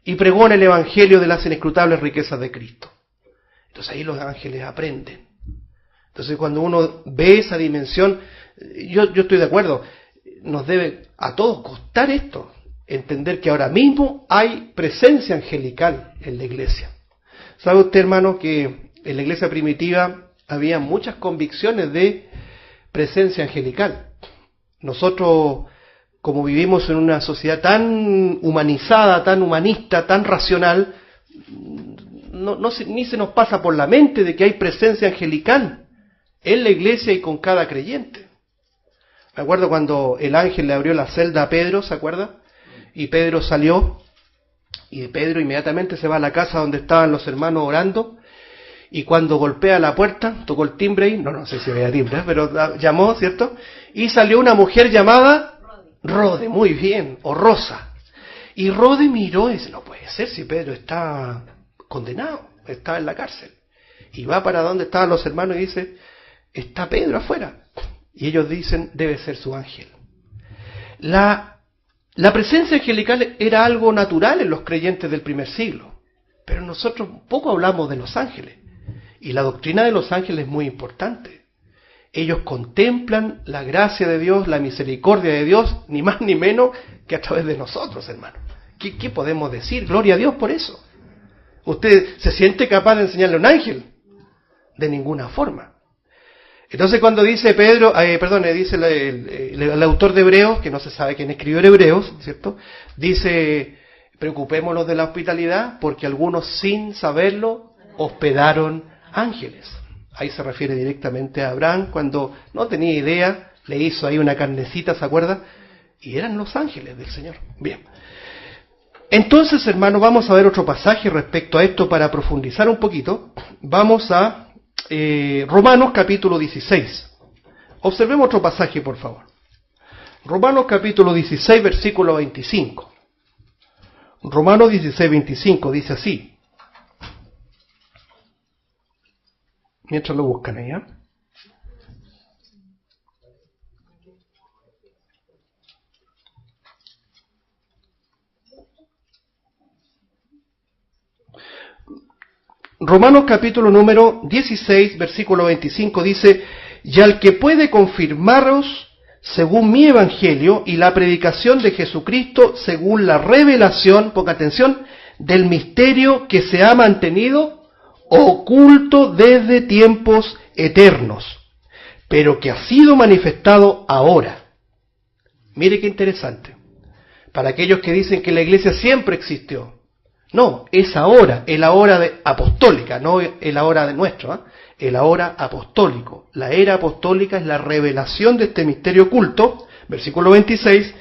y pregona el evangelio de las inescrutables riquezas de Cristo. Entonces ahí los ángeles aprenden. Entonces cuando uno ve esa dimensión, yo estoy de acuerdo, nos debe a todos costar esto, entender que ahora mismo hay presencia angelical en la iglesia. ¿Sabe usted, hermano, que en la iglesia primitiva había muchas convicciones de presencia angelical? Nosotros, como vivimos en una sociedad tan humanizada, tan humanista, tan racional, ni se nos pasa por la mente de que hay presencia angelical en la iglesia y con cada creyente. Me acuerdo cuando el ángel le abrió la celda a Pedro, ¿se acuerda? Y Pedro salió, y Pedro inmediatamente se va a la casa donde estaban los hermanos orando, y cuando golpea la puerta, tocó el timbre y, no sé si había timbre, pero llamó, ¿cierto? Y salió una mujer llamada Rode, muy bien, o Rosa. Y Rode miró y dice, no puede ser si Pedro está condenado, está en la cárcel. Y va para donde estaban los hermanos y dice, está Pedro afuera. Y ellos dicen, debe ser su ángel. La presencia angelical era algo natural en los creyentes del primer siglo, pero nosotros poco hablamos de los ángeles. Y la doctrina de los ángeles es muy importante. Ellos contemplan la gracia de Dios, la misericordia de Dios, ni más ni menos que a través de nosotros, hermano. ¿Qué podemos decir? Gloria a Dios por eso. ¿Usted se siente capaz de enseñarle a un ángel? De ninguna forma. Entonces cuando dice Pedro, dice el autor de Hebreos, que no se sabe quién escribió Hebreos, ¿cierto? Dice, preocupémonos de la hospitalidad, porque algunos sin saberlo hospedaron ángeles. Ahí se refiere directamente a Abraham, cuando no tenía idea, le hizo ahí una carnecita, ¿se acuerda? Y eran los ángeles del Señor. Bien. Entonces, hermano, vamos a ver otro pasaje respecto a esto para profundizar un poquito. Vamos a Romanos capítulo 16. Observemos otro pasaje, por favor. Romanos capítulo 16, versículo 25. Romanos 16, 25 dice así. Mientras lo buscan allá. Romanos capítulo número 16, versículo 25 dice, y al que puede confirmaros según mi evangelio y la predicación de Jesucristo según la revelación, ponga atención, del misterio que se ha mantenido oculto desde tiempos eternos, pero que ha sido manifestado ahora. Mire qué interesante. Para aquellos que dicen que la iglesia siempre existió. No, es ahora, el ahora apostólica, no el ahora de nuestro, el ahora apostólico. La era apostólica es la revelación de este misterio oculto, versículo 26,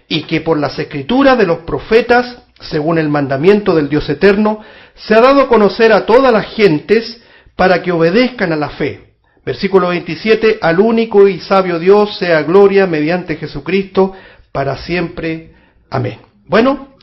y que por las escrituras de los profetas, según el mandamiento del Dios eterno, se ha dado a conocer a todas las gentes para que obedezcan a la fe. Versículo 27, al único y sabio Dios sea gloria mediante Jesucristo para siempre. Amén. Bueno,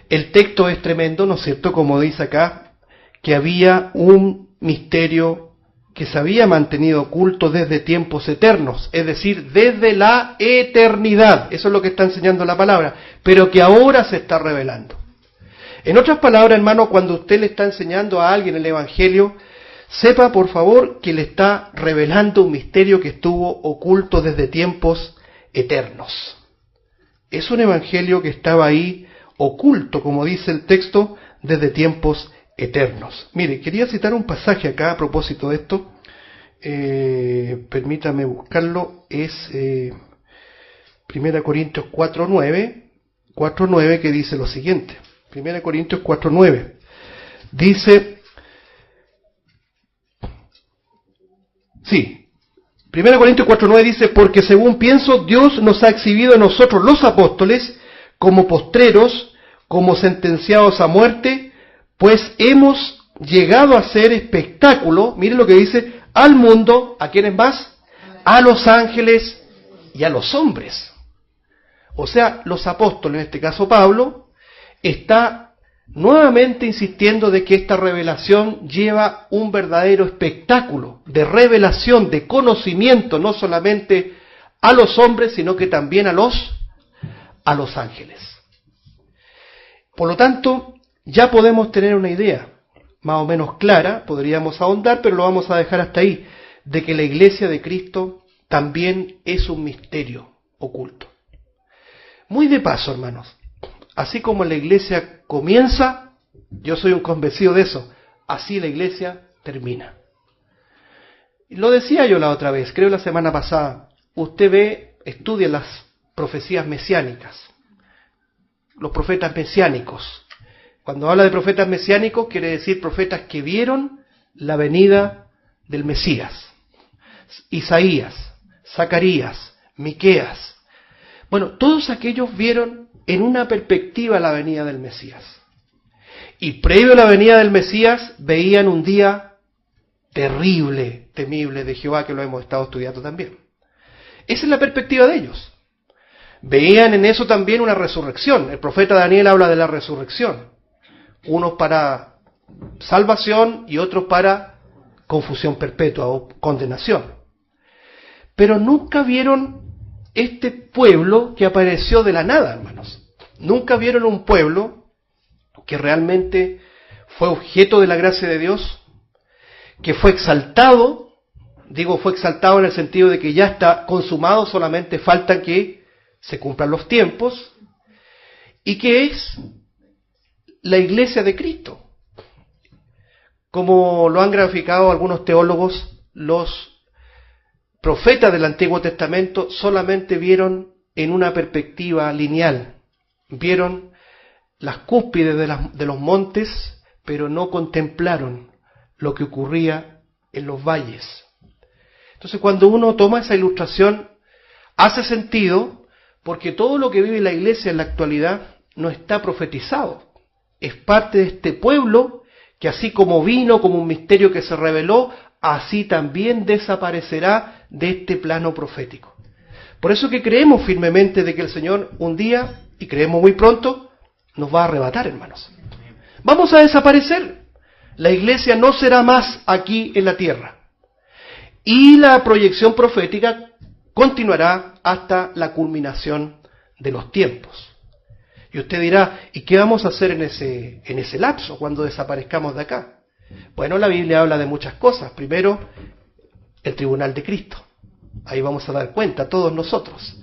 el texto es tremendo, ¿no es cierto? Como dice acá, que había un misterio que se había mantenido oculto desde tiempos eternos, es decir, desde la eternidad. Eso es lo que está enseñando la palabra, pero que ahora se está revelando. En otras palabras, hermano, cuando usted le está enseñando a alguien el Evangelio, sepa por favor que le está revelando un misterio que estuvo oculto desde tiempos eternos. Es un Evangelio que estaba ahí oculto, como dice el texto, desde tiempos eternos. Mire, quería citar un pasaje acá a propósito de esto. Permítame buscarlo. Es 1 Corintios 4:9, que dice lo siguiente. 1 Corintios 4:9. Dice, 1 Corintios 4:9 dice, porque según pienso, Dios nos ha exhibido a nosotros los apóstoles como postreros, como sentenciados a muerte, pues hemos llegado a ser espectáculo, miren lo que dice, al mundo, ¿a quiénes más? A los ángeles y a los hombres. O sea, los apóstoles, en este caso Pablo, está nuevamente insistiendo de que esta revelación lleva un verdadero espectáculo de revelación, de conocimiento, no solamente a los hombres, sino que también a los ángeles. Por lo tanto, ya podemos tener una idea más o menos clara, podríamos ahondar, pero lo vamos a dejar hasta ahí, de que la iglesia de Cristo también es un misterio oculto. Muy de paso, hermanos, así como la iglesia comienza, yo soy un convencido de eso, así la iglesia termina. Lo decía yo la otra vez, creo la semana pasada, usted estudia las profecías mesiánicas, los profetas mesiánicos. Cuando habla de profetas mesiánicos, quiere decir profetas que vieron la venida del Mesías. Isaías, Zacarías, Miqueas. Bueno, todos aquellos vieron en una perspectiva la venida del Mesías. Y previo a la venida del Mesías, veían un día terrible, temible de Jehová, que lo hemos estado estudiando también. Esa es la perspectiva de ellos. Veían en eso también una resurrección. El profeta Daniel habla de la resurrección. Unos para salvación y otros para confusión perpetua o condenación. Pero nunca vieron este pueblo que apareció de la nada, hermanos. Nunca vieron un pueblo que realmente fue objeto de la gracia de Dios, que fue exaltado, digo fue exaltado en el sentido de que ya está consumado, solamente falta que se cumplan los tiempos, y que es la iglesia de Cristo. Como lo han graficado algunos teólogos, los profetas del Antiguo Testamento solamente vieron en una perspectiva lineal, vieron las cúspides de los montes, pero no contemplaron lo que ocurría en los valles. Entonces, cuando uno toma esa ilustración, hace sentido, porque todo lo que vive la iglesia en la actualidad no está profetizado. Es parte de este pueblo que así como vino como un misterio que se reveló, así también desaparecerá de este plano profético. Por eso que creemos firmemente de que el Señor un día, y creemos muy pronto, nos va a arrebatar, hermanos. Vamos a desaparecer. La iglesia no será más aquí en la tierra. Y la proyección profética continuará hasta la culminación de los tiempos. Y usted dirá, ¿y qué vamos a hacer en ese lapso cuando desaparezcamos de acá? Bueno, la Biblia habla de muchas cosas. Primero, el tribunal de Cristo. Ahí vamos a dar cuenta, todos nosotros.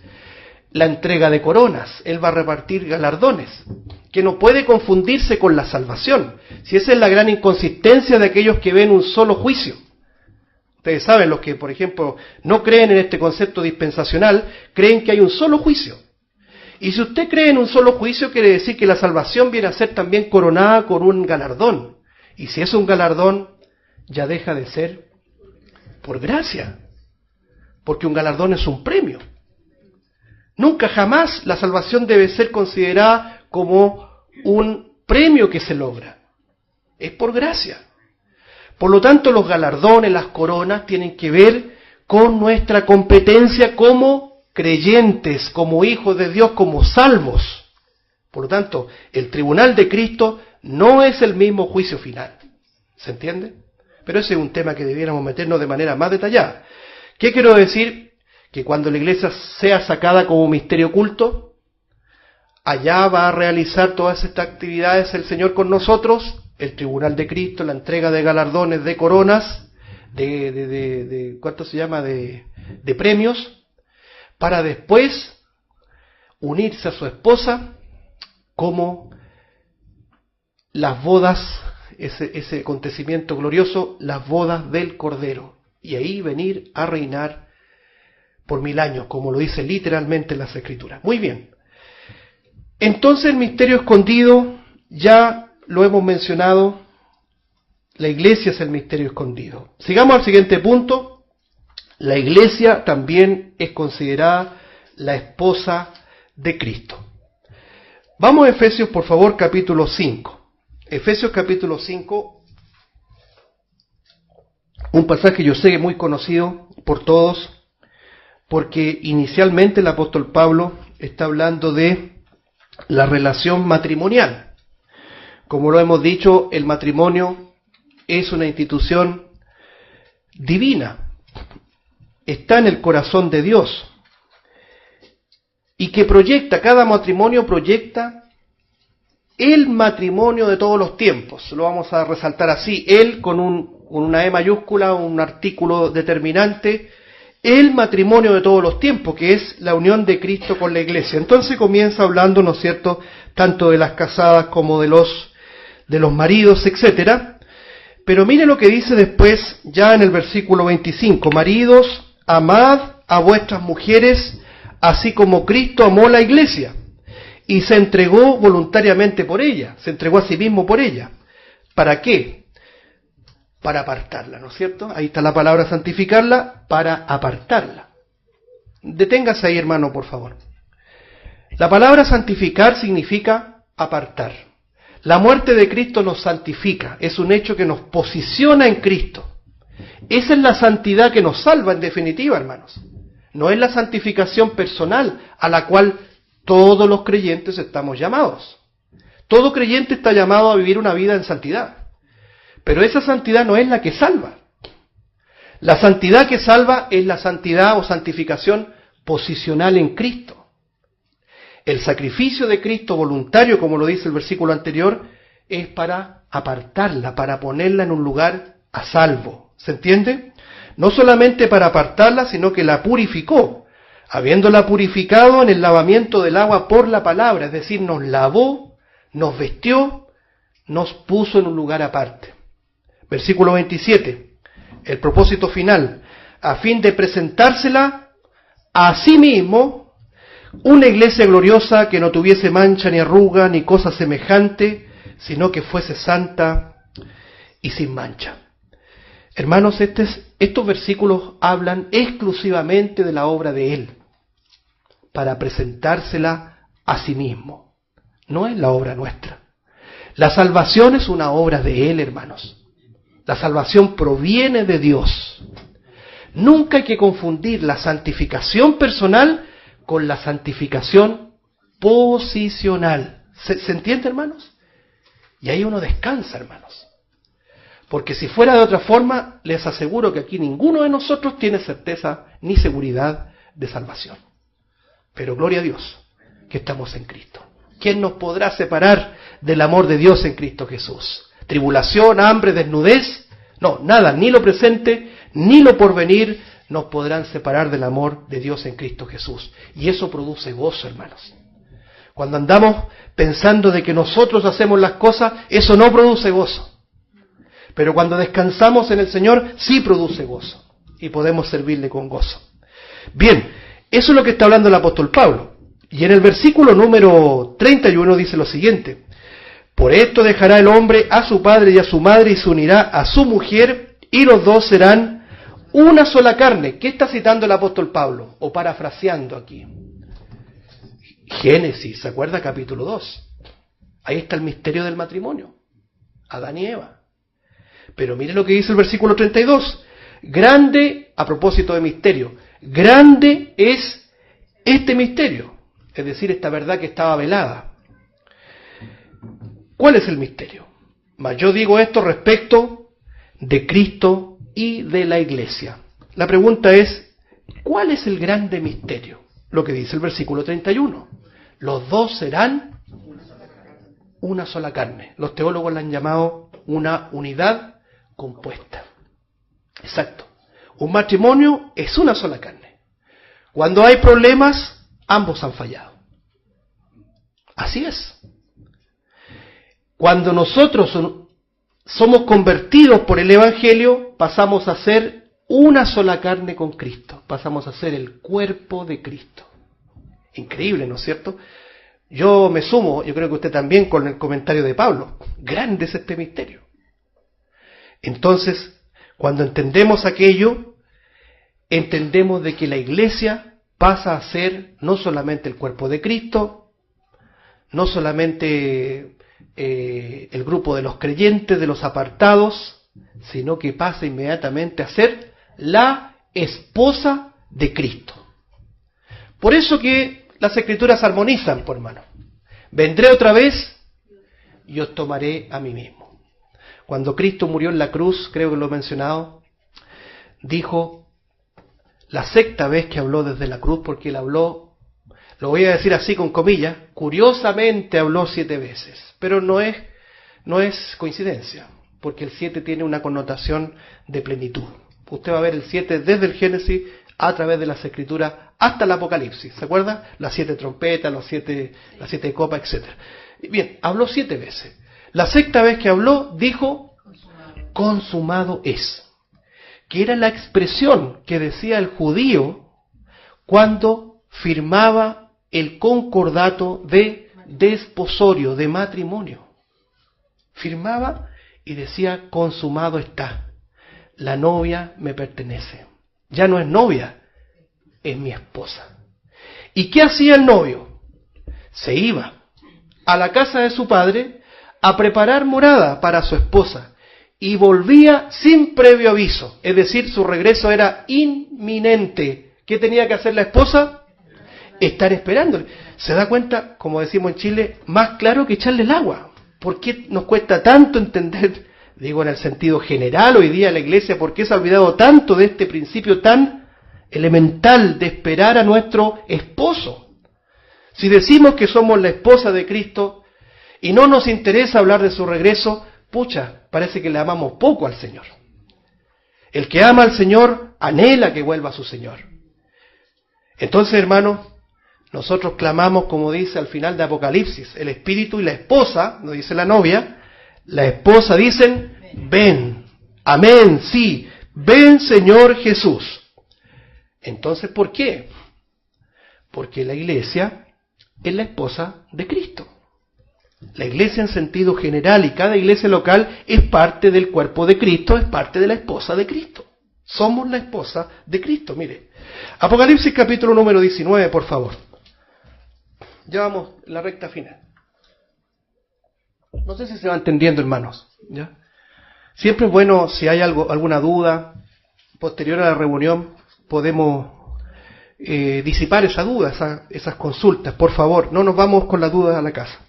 La entrega de coronas. Él va a repartir galardones, que no puede confundirse con la salvación. Si esa es la gran inconsistencia de aquellos que ven un solo juicio. Ustedes saben, los que, por ejemplo, no creen en este concepto dispensacional, creen que hay un solo juicio. Y si usted cree en un solo juicio, quiere decir que la salvación viene a ser también coronada con un galardón. Y si es un galardón, ya deja de ser por gracia. Porque un galardón es un premio. Nunca jamás la salvación debe ser considerada como un premio que se logra. Es por gracia. Por lo tanto, los galardones, las coronas, tienen que ver con nuestra competencia como creyentes, como hijos de Dios, como salvos. Por lo tanto, el tribunal de Cristo no es el mismo juicio final. ¿Se entiende? Pero ese es un tema que debiéramos meternos de manera más detallada. ¿Qué quiero decir? Que cuando la iglesia sea sacada como misterio oculto, allá va a realizar todas estas actividades el Señor con nosotros, el tribunal de Cristo, la entrega de galardones, de coronas, ¿cuánto se llama? De premios, para después unirse a su esposa como las bodas, ese acontecimiento glorioso, las bodas del Cordero, y ahí venir a reinar por 1000 años, como lo dice literalmente en las Escrituras. Muy bien. Entonces el misterio escondido, ya lo hemos mencionado, la iglesia es el misterio escondido. Sigamos al siguiente punto, la iglesia también es considerada la esposa de Cristo. Vamos a Efesios, por favor, capítulo 5. Efesios capítulo 5, un pasaje yo sé que es muy conocido por todos, porque inicialmente el apóstol Pablo está hablando de la relación matrimonial. Como lo hemos dicho, el matrimonio es una institución divina, está en el corazón de Dios, y que cada matrimonio proyecta el matrimonio de todos los tiempos. Lo vamos a resaltar así, él con una E mayúscula, un artículo determinante, el matrimonio de todos los tiempos, que es la unión de Cristo con la iglesia. Entonces comienza hablando, ¿no es cierto?, tanto de las casadas como de los maridos, etcétera. Pero mire lo que dice después, ya en el versículo 25, maridos, amad a vuestras mujeres, así como Cristo amó la iglesia, y se entregó voluntariamente por ella, se entregó a sí mismo por ella. ¿Para qué? Para apartarla, ¿no es cierto? Ahí está la palabra santificarla, para apartarla. Deténgase ahí, hermano, por favor. La palabra santificar significa apartar. La muerte de Cristo nos santifica, es un hecho que nos posiciona en Cristo. Esa es la santidad que nos salva en definitiva, hermanos. No es la santificación personal a la cual todos los creyentes estamos llamados. Todo creyente está llamado a vivir una vida en santidad. Pero esa santidad no es la que salva. La santidad que salva es la santidad o santificación posicional en Cristo. El sacrificio de Cristo voluntario, como lo dice el versículo anterior, es para apartarla, para ponerla en un lugar a salvo. ¿Se entiende? No solamente para apartarla, sino que la purificó, habiéndola purificado en el lavamiento del agua por la palabra, es decir, nos lavó, nos vestió, nos puso en un lugar aparte. Versículo 27, el propósito final, a fin de presentársela a sí mismo, una iglesia gloriosa que no tuviese mancha ni arruga ni cosa semejante, sino que fuese santa y sin mancha. Hermanos, estos versículos hablan exclusivamente de la obra de Él, para presentársela a sí mismo. No es la obra nuestra. La salvación es una obra de Él, hermanos. La salvación proviene de Dios. Nunca hay que confundir la santificación personal con la santificación posicional. ¿Se entiende, hermanos? Y ahí uno descansa, hermanos. Porque si fuera de otra forma, les aseguro que aquí ninguno de nosotros tiene certeza ni seguridad de salvación. Pero gloria a Dios que estamos en Cristo. ¿Quién nos podrá separar del amor de Dios en Cristo Jesús? ¿Tribulación, hambre, desnudez? No, nada, ni lo presente, ni lo porvenir nos podrán separar del amor de Dios en Cristo Jesús. Y eso produce gozo, hermanos. Cuando andamos pensando de que nosotros hacemos las cosas, eso no produce gozo. Pero cuando descansamos en el Señor, sí produce gozo. Y podemos servirle con gozo. Bien, eso es lo que está hablando el apóstol Pablo. Y en el versículo número 31 dice lo siguiente. Por esto dejará el hombre a su padre y a su madre y se unirá a su mujer y los dos serán una sola carne. ¿Qué está citando el apóstol Pablo? O parafraseando aquí. Génesis, ¿se acuerda? Capítulo 2. Ahí está el misterio del matrimonio. Adán y Eva. Pero mire lo que dice el versículo 32. Grande, a propósito de misterio, grande es este misterio. Es decir, esta verdad que estaba velada. ¿Cuál es el misterio? Mas yo digo esto respecto de Cristo y de la iglesia. La pregunta es, ¿cuál es el grande misterio? Lo que dice el versículo 31. Los dos serán una sola carne. Los teólogos la han llamado una unidad compuesta. Exacto. Un matrimonio es una sola carne. Cuando hay problemas, ambos han fallado. Así es. Cuando nosotros somos convertidos por el Evangelio, pasamos a ser una sola carne con Cristo. Pasamos a ser el cuerpo de Cristo. Increíble, ¿no es cierto? Yo me sumo, yo creo que usted también, con el comentario de Pablo. Grande es este misterio. Entonces, cuando entendemos aquello, entendemos de que la iglesia pasa a ser no solamente el cuerpo de Cristo, no solamente el grupo de los creyentes, de los apartados, sino que pasa inmediatamente a ser la esposa de Cristo. Por eso que las Escrituras armonizan, por hermano. Vendré otra vez y os tomaré a mí mismo. Cuando Cristo murió en la cruz, creo que lo he mencionado, dijo la sexta vez que habló desde la cruz, porque él habló, lo voy a decir así con comillas, curiosamente habló 7 veces, pero no es coincidencia, porque el 7 tiene una connotación de plenitud. Usted va a ver el 7 desde el Génesis a través de las Escrituras hasta el Apocalipsis, ¿se acuerda? Las 7 trompetas, las 7 copas, etc. Bien, habló 7 veces. La sexta vez que habló, dijo, consumado es, que era la expresión que decía el judío cuando firmaba el concordato de desposorio, de matrimonio. Firmaba y decía, consumado está, la novia me pertenece. Ya no es novia, es mi esposa. ¿Y qué hacía el novio? Se iba a la casa de su padre a preparar morada para su esposa y volvía sin previo aviso, es decir, su regreso era inminente. ¿Qué tenía que hacer la esposa? Estar esperándole. ¿Se da cuenta, como decimos en Chile, más claro que echarle el agua? ¿Por qué nos cuesta tanto entender, digo en el sentido general hoy día la iglesia, por qué se ha olvidado tanto de este principio tan elemental de esperar a nuestro esposo? Si decimos que somos la esposa de Cristo y no nos interesa hablar de su regreso, pucha, parece que le amamos poco al Señor. El que ama al Señor anhela que vuelva a su Señor. Entonces, hermanos, nosotros clamamos, como dice al final de Apocalipsis, el espíritu y la esposa, no dice la novia, la esposa dicen, ven, amén, sí, ven Señor Jesús. Entonces, ¿por qué? Porque la iglesia es la esposa de Cristo. La iglesia en sentido general y cada iglesia local es parte del cuerpo de Cristo, es parte de la esposa de Cristo. Somos la esposa de Cristo, mire. Apocalipsis capítulo número 19, por favor. Ya vamos en la recta final. No sé si se va entendiendo, hermanos. ¿Ya? Siempre es bueno, si hay alguna duda, posterior a la reunión, podemos disipar esa duda, esas consultas. Por favor, no nos vamos con la duda a la casa.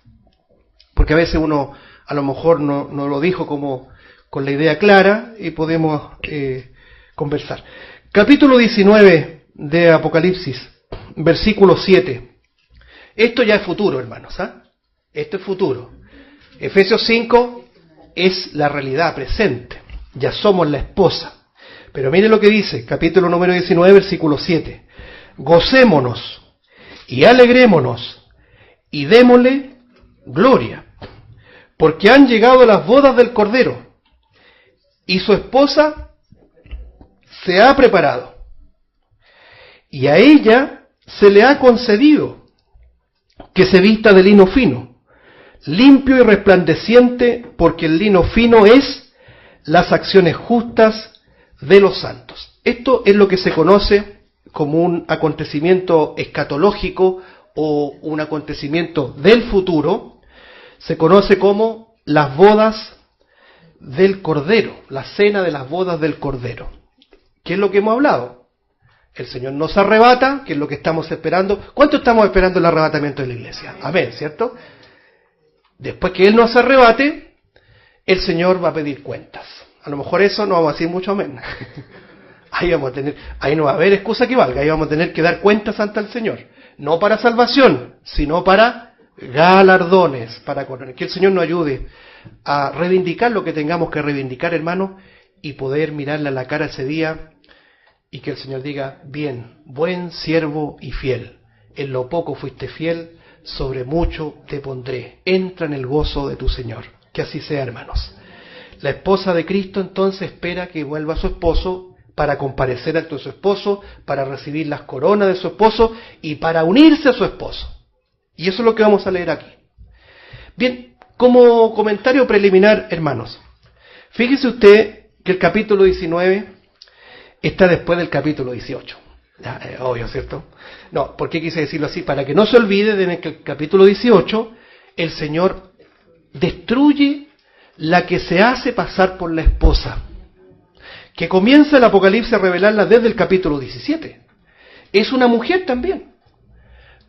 Porque a veces uno a lo mejor no lo dijo como con la idea clara y podemos conversar. Capítulo 19 de Apocalipsis, versículo 7. Esto ya es futuro, hermanos. Esto es futuro. Efesios 5 es la realidad presente. Ya somos la esposa. Pero mire lo que dice, capítulo número 19, versículo 7. Gocémonos y alegrémonos y démosle gloria, porque han llegado las bodas del Cordero y su esposa se ha preparado. Y a ella se le ha concedido que se vista de lino fino, limpio y resplandeciente, porque el lino fino es las acciones justas de los santos. Esto es lo que se conoce como un acontecimiento escatológico o un acontecimiento del futuro. Se conoce como las bodas del Cordero, la cena de las bodas del Cordero. ¿Qué es lo que hemos hablado? El Señor nos arrebata, que es lo que estamos esperando. ¿Cuánto estamos esperando el arrebatamiento de la iglesia? Amén, ¿cierto? Después que Él nos arrebate, el Señor va a pedir cuentas. A lo mejor eso no vamos a decir mucho amén. Ahí no va a haber excusa que valga, ahí vamos a tener que dar cuentas ante el Señor. No para salvación, sino para galardones, para que el Señor nos ayude a reivindicar lo que tengamos que reivindicar, hermanos, y poder mirarle a la cara ese día y que el Señor diga, bien, buen siervo y fiel, en lo poco fuiste fiel, sobre mucho te pondré, entra en el gozo de tu Señor. Que así sea, hermanos. La esposa de Cristo entonces espera que vuelva su esposo para comparecer ante su esposo, para recibir las coronas de su esposo y para unirse a su esposo. Y eso es lo que vamos a leer aquí. Bien, como comentario preliminar, hermanos, fíjese usted que el capítulo 19 está después del capítulo 18. Ya, obvio, ¿cierto? No, ¿por qué quise decirlo así? Para que no se olvide de que en el capítulo 18 el Señor destruye la que se hace pasar por la esposa, que comienza el Apocalipsis a revelarla desde el capítulo 17. Es una mujer también,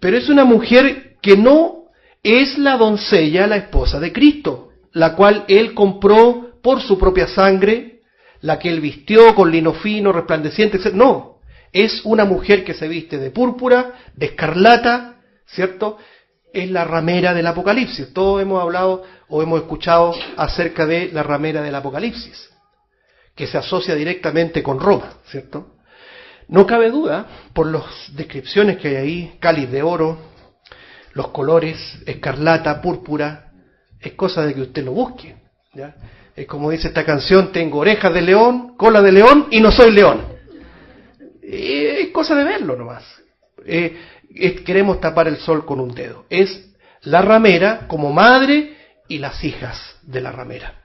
pero es una mujer que no es la doncella, la esposa de Cristo, la cual Él compró por su propia sangre, la que Él vistió con lino fino, resplandeciente, etc. No, es una mujer que se viste de púrpura, de escarlata, ¿cierto? Es la ramera del Apocalipsis. Todos hemos hablado o hemos escuchado acerca de la ramera del Apocalipsis, que se asocia directamente con Roma, ¿cierto? No cabe duda, por las descripciones que hay ahí, cáliz de oro, los colores, escarlata, púrpura, es cosa de que usted lo busque, ¿ya? Es como dice esta canción, tengo orejas de león, cola de león y no soy león. Es cosa de verlo nomás. Queremos tapar el sol con un dedo. Es la ramera como madre y las hijas de la ramera.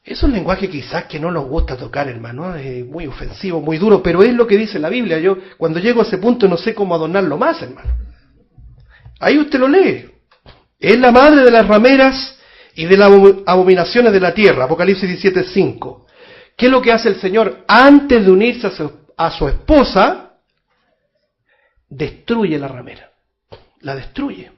Es un lenguaje quizás que no nos gusta tocar, hermano, es muy ofensivo, muy duro, pero es lo que dice la Biblia. Yo cuando llego a ese punto no sé cómo adornarlo más, hermano. Ahí usted lo lee. Es la madre de las rameras y de las abominaciones de la tierra, Apocalipsis 17:5. ¿Qué es lo que hace el Señor? Antes de unirse a su esposa, destruye la ramera. La destruye.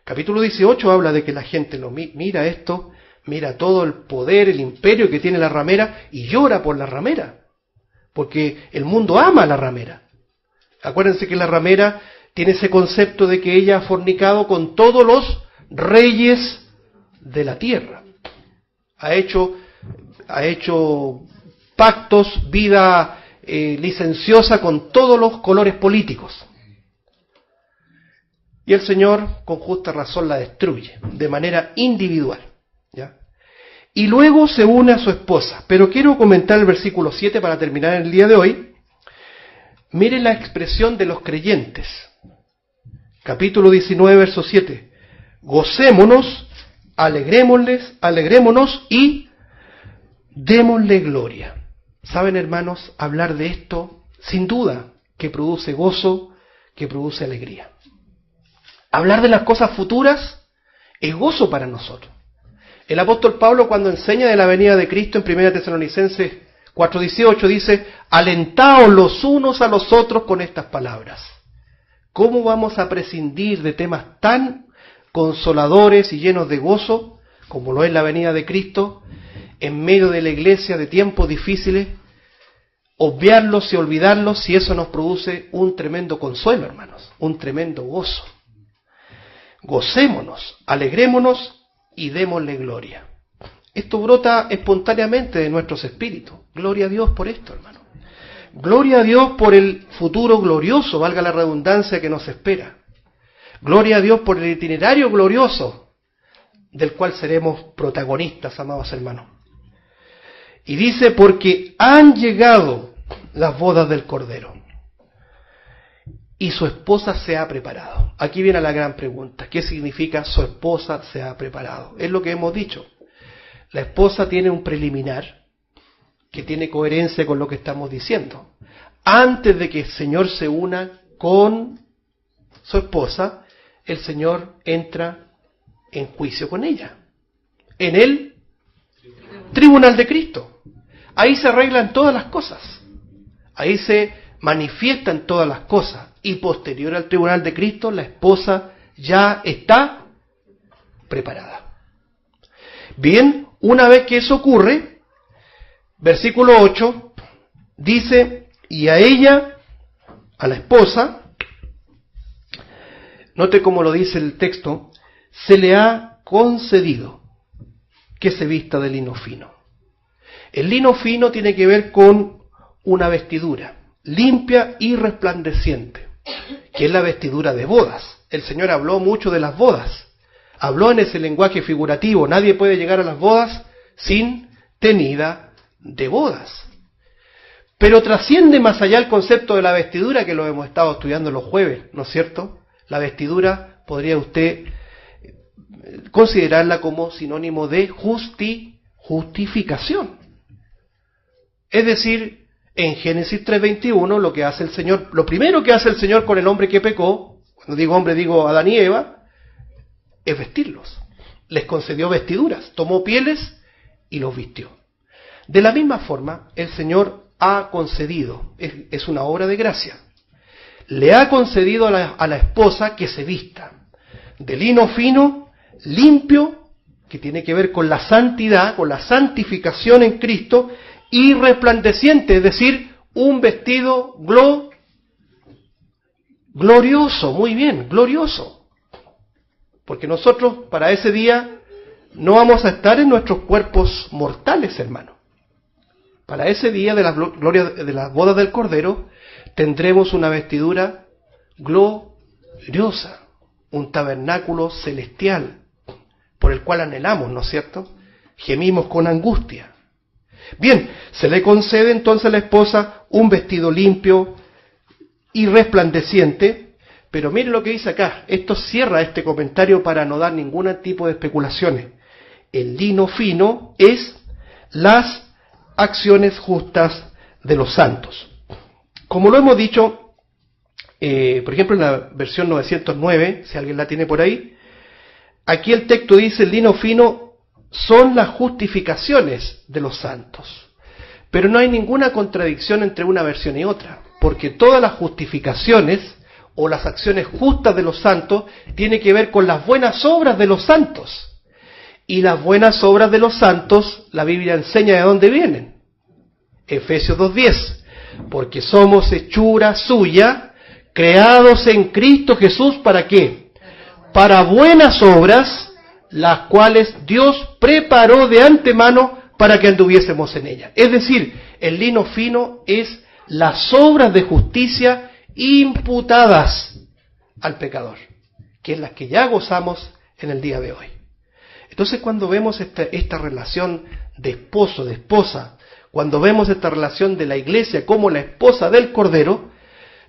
Capítulo 18 habla de que la gente lo mira esto, mira todo el poder, el imperio que tiene la ramera y llora por la ramera, porque el mundo ama a la ramera. Acuérdense que la ramera tiene ese concepto de que ella ha fornicado con todos los reyes de la tierra. Ha hecho pactos, vida licenciosa con todos los colores políticos. Y el Señor, con justa razón, la destruye de manera individual, ¿ya? Y luego se une a su esposa. Pero quiero comentar el versículo 7 para terminar el día de hoy. Miren la expresión de los creyentes. Capítulo 19, verso 7. Gocémonos, alegrémonos y démosle gloria. ¿Saben, hermanos? Hablar de esto, sin duda, que produce gozo, que produce alegría. Hablar de las cosas futuras es gozo para nosotros. El apóstol Pablo, cuando enseña de la venida de Cristo en 1 Tesalonicenses 4:18, dice: alentaos los unos a los otros con estas palabras. ¿Cómo vamos a prescindir de temas tan consoladores y llenos de gozo, como lo es la venida de Cristo, en medio de la iglesia de tiempos difíciles? Obviarlos y olvidarlos, si eso nos produce un tremendo consuelo, hermanos, un tremendo gozo. Gocémonos, alegrémonos y démosle gloria. Esto brota espontáneamente de nuestros espíritus. Gloria a Dios por esto, hermano. Gloria a Dios por el futuro glorioso, valga la redundancia, que nos espera. Gloria a Dios por el itinerario glorioso del cual seremos protagonistas, amados hermanos. Y dice: porque han llegado las bodas del Cordero y su esposa se ha preparado. Aquí viene la gran pregunta: ¿qué significa su esposa se ha preparado? Es lo que hemos dicho. La esposa tiene un preliminar que tiene coherencia con lo que estamos diciendo. Antes de que el Señor se una con su esposa, el Señor entra en juicio con ella, en el tribunal de Cristo. Ahí se arreglan todas las cosas, ahí se manifiestan todas las cosas, y posterior al tribunal de Cristo, la esposa ya está preparada. Bien, una vez que eso ocurre, versículo 8 dice: y a ella, a la esposa, note cómo lo dice el texto, se le ha concedido que se vista de lino fino. El lino fino tiene que ver con una vestidura limpia y resplandeciente, que es la vestidura de bodas. El Señor habló mucho de las bodas, habló en ese lenguaje figurativo. Nadie puede llegar a las bodas sin tenida de bodas. Pero trasciende más allá el concepto de la vestidura, que lo hemos estado estudiando los jueves, ¿no es cierto? La vestidura podría usted considerarla como sinónimo de justificación. Es decir, En Génesis 3:21 lo que hace el Señor, lo primero que hace el Señor con el hombre que pecó, cuando digo hombre digo Adán y Eva, es vestirlos. Les concedió vestiduras, tomó pieles y los vistió. De la misma forma, el Señor ha concedido, es una obra de gracia, le ha concedido a la esposa que se vista de lino fino, limpio, que tiene que ver con la santidad, con la santificación en Cristo, y resplandeciente, es decir, un vestido glorioso, muy bien, glorioso. Porque nosotros para ese día no vamos a estar en nuestros cuerpos mortales, hermano. Para ese día de la gloria de las bodas del Cordero tendremos una vestidura gloriosa, un tabernáculo celestial, por el cual anhelamos, ¿no es cierto? Gemimos con angustia. Bien, se le concede entonces a la esposa un vestido limpio y resplandeciente, pero mire lo que dice acá, esto cierra este comentario para no dar ningún tipo de especulaciones. El lino fino es las acciones justas de los santos. Como lo hemos dicho, por ejemplo en la versión 909, si alguien la tiene por ahí, aquí el texto dice el lino fino son las justificaciones de los santos. Pero no hay ninguna contradicción entre una versión y otra, porque todas las justificaciones o las acciones justas de los santos tienen que ver con las buenas obras de los santos. Y las buenas obras de los santos, la Biblia enseña de dónde vienen. Efesios 2:10, porque somos hechura suya, creados en Cristo Jesús, ¿para qué? Para buenas obras, las cuales Dios preparó de antemano para que anduviésemos en ellas. Es decir, el lino fino es las obras de justicia imputadas al pecador, que es las que ya gozamos en el día de hoy. Entonces, cuando vemos esta relación de esposo, de esposa, cuando vemos esta relación de la iglesia como la esposa del Cordero,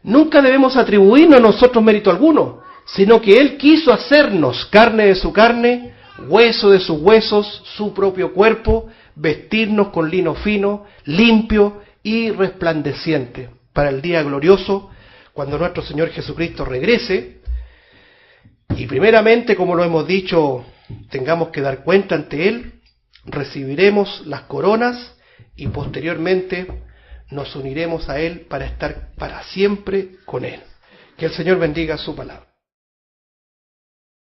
nunca debemos atribuirnos a nosotros mérito alguno, sino que Él quiso hacernos carne de su carne, hueso de sus huesos, su propio cuerpo, vestirnos con lino fino, limpio y resplandeciente, para el día glorioso, cuando nuestro Señor Jesucristo regrese, y primeramente, como lo hemos dicho, tengamos que dar cuenta ante Él, recibiremos las coronas y posteriormente nos uniremos a Él para estar para siempre con Él. Que el Señor bendiga su palabra.